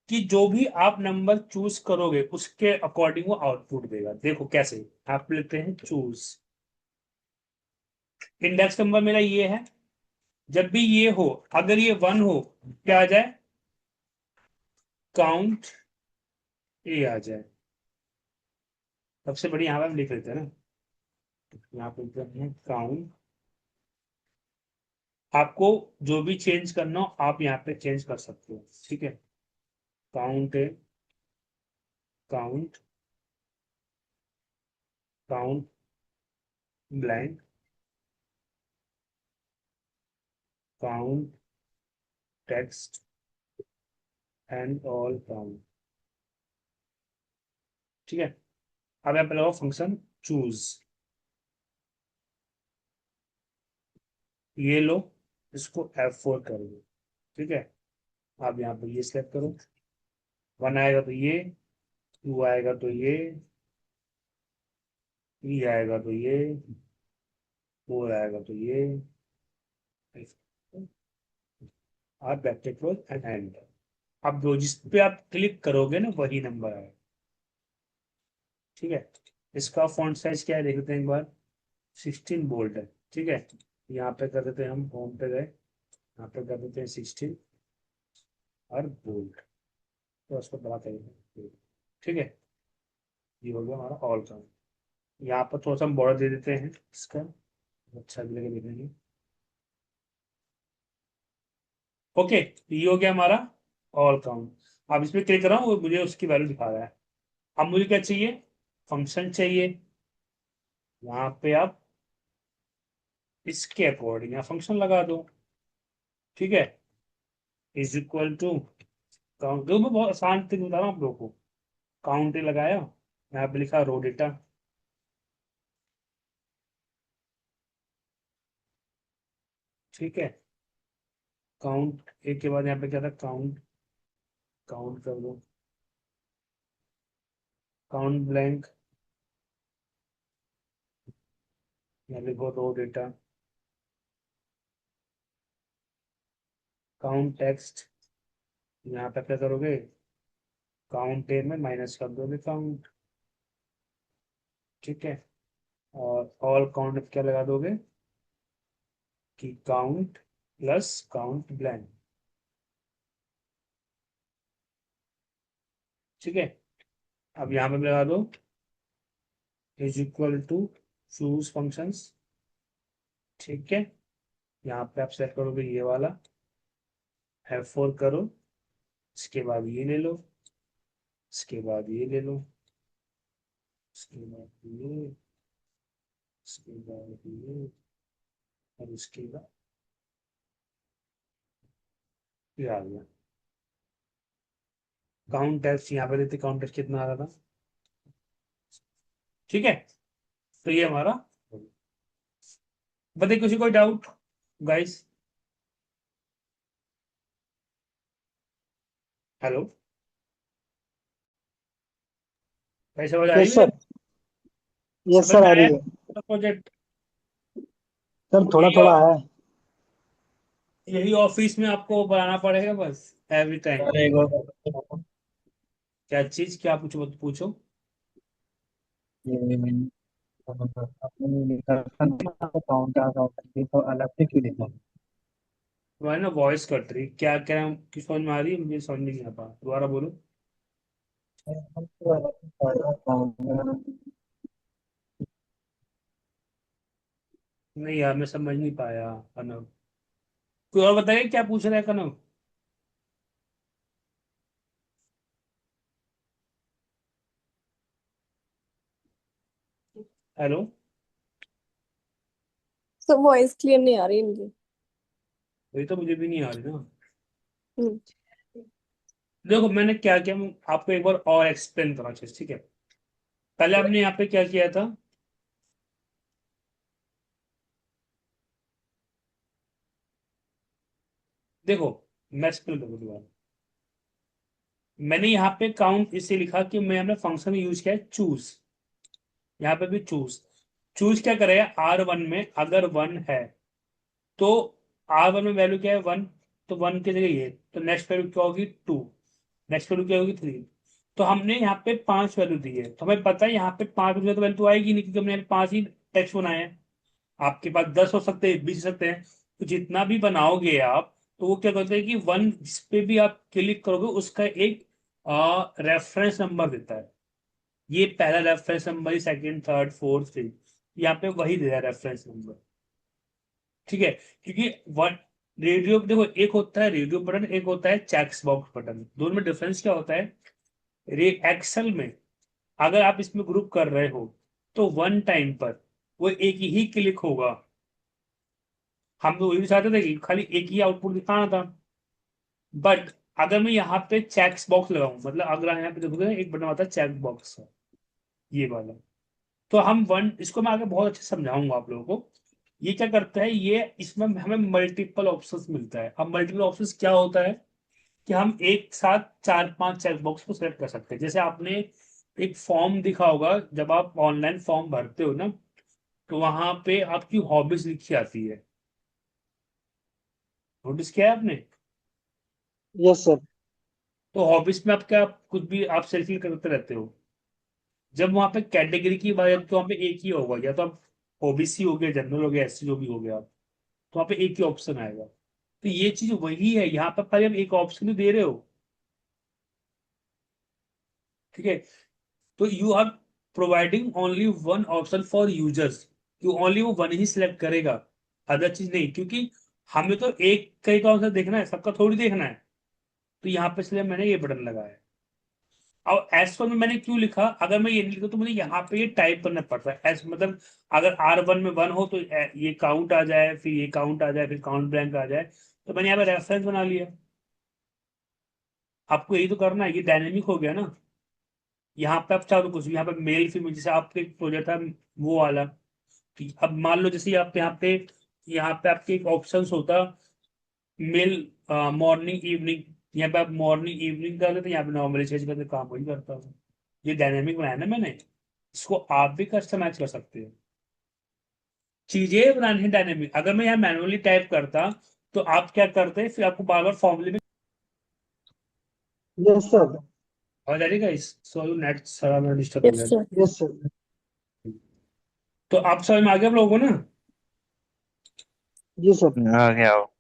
Speaker 1: कि जो भी आप नंबर चूज करोगे उसके अकॉर्डिंग वो आउटपुट देगा। देखो कैसे, आप लिखते हैं चूज, इंडेक्स नंबर मेरा ये है। जब भी ये हो, अगर ये 1 हो, क्या आ जाए, काउंट ए आ जाए। सबसे बड़ी यहाँ पे हम लिख लेते हैं ना, यहाँ पे लिखते हैं काउंट। आपको जो भी चेंज करना हो आप यहाँ पे चेंज कर सकते हो। ठीक है, काउंट है, count, count blank, count text and all count. ठीक है, अब यहाँ पे लगाओ फंक्शन चूज, ये लो, इसको F4 कर दो। ठीक है, अब यहाँ पे ये सिलेक्ट करो, 1 आएगा तो ये, 2 आएगा तो ये, 3 आएगा तो ये, 4 आएगा तो ये, आप बैक क्लोज एंड एंड। अब जो जिस पे आप क्लिक करोगे ना वही नंबर आएगा। ठीक है, इसका फॉन्ट साइज क्या है देख लेते हैं एक बार, 16 बोल्ट है। ठीक है, यहाँ पे कर देते हैं, हम होम पे गए, यहाँ पे कर देते हैं 16 और बोल्ट, तो उसको बड़ा करेंगे। ठीक है, ये हो गया हमारा ऑल काउंट। यहाँ पर थोड़ा सा हम बॉर्डर दे देते हैं इसका, अच्छा भी लगे देखने में। ओके, ये हो गया हमारा ऑल काउंट। अब इसमें क्लिक कर रहा हूँ, वो मुझे उसकी वैल्यू दिखा रहा है। अब मुझे क्या चाहिए, फंक्शन चाहिए। यहाँ पे आप इसके अकॉर्डिंग यहाँ फंक्शन लगा दो। ठीक है, इज इक्वल टू काउंट, मैं बहुत आसान तरीके बता रहा हूँ आप लोगों को। काउंट लगाया, यहाँ पे लिखा रो डेटा, ठीक है। काउंट एक के बाद यहाँ पे क्या था, काउंट, काउंट कर दो, काउंट ब्लैंक, यहाँ लिखो रो डेटा, काउंट टेक्स्ट, यहाँ पे क्या करोगे, काउंट ए में माइनस कर दोगे काउंट, ठीक है। और ऑल काउंट क्या लगा दोगे कि काउंट प्लस काउंट ब्लैंक, ठीक है। अब यहाँ पे लगा दो is equal to choose functions, ठीक है। यहाँ पे आप सेट करोगे ये वाला, F4 करो, इसके बाद ये ले लो, इसके बाद ये ले लो, इसके बाद ये, इसके बाद ये, और इसके बाद ये आ गया। काउंट टेक्स्ट यहाँ पे देते, काउंट टेक्स्ट कितना आ रहा था, ठीक है। तो ये हमारा, बताइए किसी कोई डाउट गाइस? हेलो भाई, समझ आ रही
Speaker 4: यस
Speaker 1: है?
Speaker 4: सर, यस
Speaker 1: समझ
Speaker 4: सर
Speaker 1: में
Speaker 4: आ
Speaker 1: आया
Speaker 4: रही है
Speaker 1: प्रोजेक्ट?
Speaker 4: सर, थोड़ा
Speaker 1: यही
Speaker 4: थोड़ा है।
Speaker 1: यही ऑफिस में आपको बनाना पड़ेगा बस, एवरी टाइम।
Speaker 2: सर एक और
Speaker 1: क्या चीज, क्या पूछो पूछो।
Speaker 2: ये अपने लिखा था ना काउंट आ तो अलग से क्यों लिखा?
Speaker 1: तुम्हारी ना वॉइस कट रही, क्या क्या किस समझ में आ रही है, मुझे समझ में नहीं आ पा, दोबारा बोलो।
Speaker 2: काउंट
Speaker 1: नहीं यार, मैं समझ नहीं पाया कनव। कोई और बताइए क्या पूछ रहा है कनव? हेलो।
Speaker 3: सर वॉइस क्लियर नहीं आ रही मुझे।
Speaker 1: वही तो मुझे भी नहीं आ रही ना।
Speaker 3: हम्म।
Speaker 1: देखो मैंने क्या किया, मैं आपको एक बार और एक्सप्लेन करा चीज, ठीक है। पहले हमने यहाँ पे क्या किया था, देखो मैं एक्सप्लेन करूँ दोबारा। मैंने यहाँ पे काउंट इससे लिखा कि मैं हमने फंक्शन यूज किया है चूज, यहाँ पे भी चूज। चूज क्या करेगा, R1 में अगर 1 है तो R1 में वैल्यू क्या है 1, तो 1 की जगह ये, तो नेक्स्ट वैल्यू क्या होगी 2, नेक्स्ट वैल्यू क्या होगी 3। तो हमने यहाँ पे 5 वैल्यू दी है, तो हमें पता है यहाँ पे 5 वैल्यू तो वैल्यू तो आएगी नहीं, क्योंकि हमने 5 ही टेक्स्ट बनाए हैं। आपके पास 10 हो सकते हैं, 20 हो सकते हैं, तो जितना भी बनाओगे आप, तो वो क्या करते हैं कि वन जिस पे भी आप क्लिक करोगे उसका एक रेफरेंस नंबर देता है। ये पहला reference number, second, third, fourth, fifth, यहाँ पे वही दे रहा है रेफरेंस नंबर, ठीक है। क्योंकि वन रेडियो देखो, एक होता है रेडियो बटन, एक होता है चेक्स बॉक्स बटन, दोनों में डिफरेंस क्या होता है। रे एक्सेल में अगर आप इसमें ग्रुप कर रहे हो तो वन टाइम पर वो एक ही क्लिक होगा। हम तो वही भी चाहते थे कि खाली एक ही आउटपुट दिखाना था, बट अगर मैं यहाँ पे चेक्स बॉक्स लगाऊं, मतलब अगर आप यहाँ पे देखोगे ना, एक बटन आता है चेक बॉक्स का, ये वाला। तो हम वन, इसको मैं आगे बहुत अच्छे से समझाऊंगा आप लोगों को। ये क्या करता है, ये इसमें हमें मल्टीपल ऑप्शंस मिलता है। अब मल्टीपल ऑप्शंस क्या होता है कि हम एक साथ 4-5 चेक बॉक्स को सेलेक्ट कर सकते हैं। जैसे आपने एक फॉर्म दिखा होगा, जब आप ऑनलाइन फॉर्म भरते हो ना, तो वहां पे आपकी हॉबीज लिखी आती है, नोटिस किया है आपने?
Speaker 4: Yes sir.
Speaker 1: तो हॉबीज में आप क्या, कुछ भी आप सेल्फी करते रहते हो। जब वहां पे कैटेगरी की बात आती है, तो वहां पे एक ही होगा, या तो आप ओबीसी हो गया, जनरल हो गया, एससी जो भी हो गया, तो वहां पे एक ही ऑप्शन आएगा। तो ये चीज वही है, यहाँ पर खाली हम एक ऑप्शन ही दे रहे हो, ठीक है। तो you are providing only one option for users, कि ओनली वो वन ही सिलेक्ट करेगा, अदर चीज नहीं। क्योंकि हमें तो एक कई का आंसर देखना है, सबका थोड़ी देखना है। तो यहाँ पे इसलिए मैंने ये बटन लगाया है। अब एस वन में मैंने क्यों लिखा, अगर मैं ये नहीं लिखा तो मुझे यहाँ पे ये टाइप करना पड़ता है एस, मतलब अगर R1 में 1 हो तो ये काउंट आ जाए, फिर ये काउंट आ जाए, फिर काउंट ब्लैंक आ जाए। तो मैंने यहाँ पे रेफरेंस बना लिया। आपको यही तो करना है, ये डायनेमिक हो गया ना। यहाँ पे आप चाहो तो कुछ भी, यहाँ पे मेल फीमेल, जैसे आपके प्रोजेक्ट था वो वाला। अब मान लो जैसे आप यहाँ पे यहाँ पे आपके एक ऑप्शन होता मेल मॉर्निंग इवनिंग, यहाँ पे आप मॉर्निंग इवनिंग कर देते, यहाँ पे नॉर्मली चेंज करते, काम वही करता हूँ। ये डायनेमिक बनाया ना मैंने, इसको आप भी कस्टमाइज कर सकते हो। चीजें बनानी है डायनेमिक। अगर मैं यहाँ मैनुअली टाइप करता तो आप क्या करते, फिर आपको बार बार फॉर्मूले में
Speaker 4: यस सर।
Speaker 1: आ जाएगा। इस सॉरी नेट सारा मेरा डिस्टर्ब हो
Speaker 3: यस
Speaker 1: गया।
Speaker 3: सर।
Speaker 4: Yes sir.
Speaker 1: तो आप समझ में आ गया आप लोगों को ना?
Speaker 4: जी सर।
Speaker 2: आ गया हो।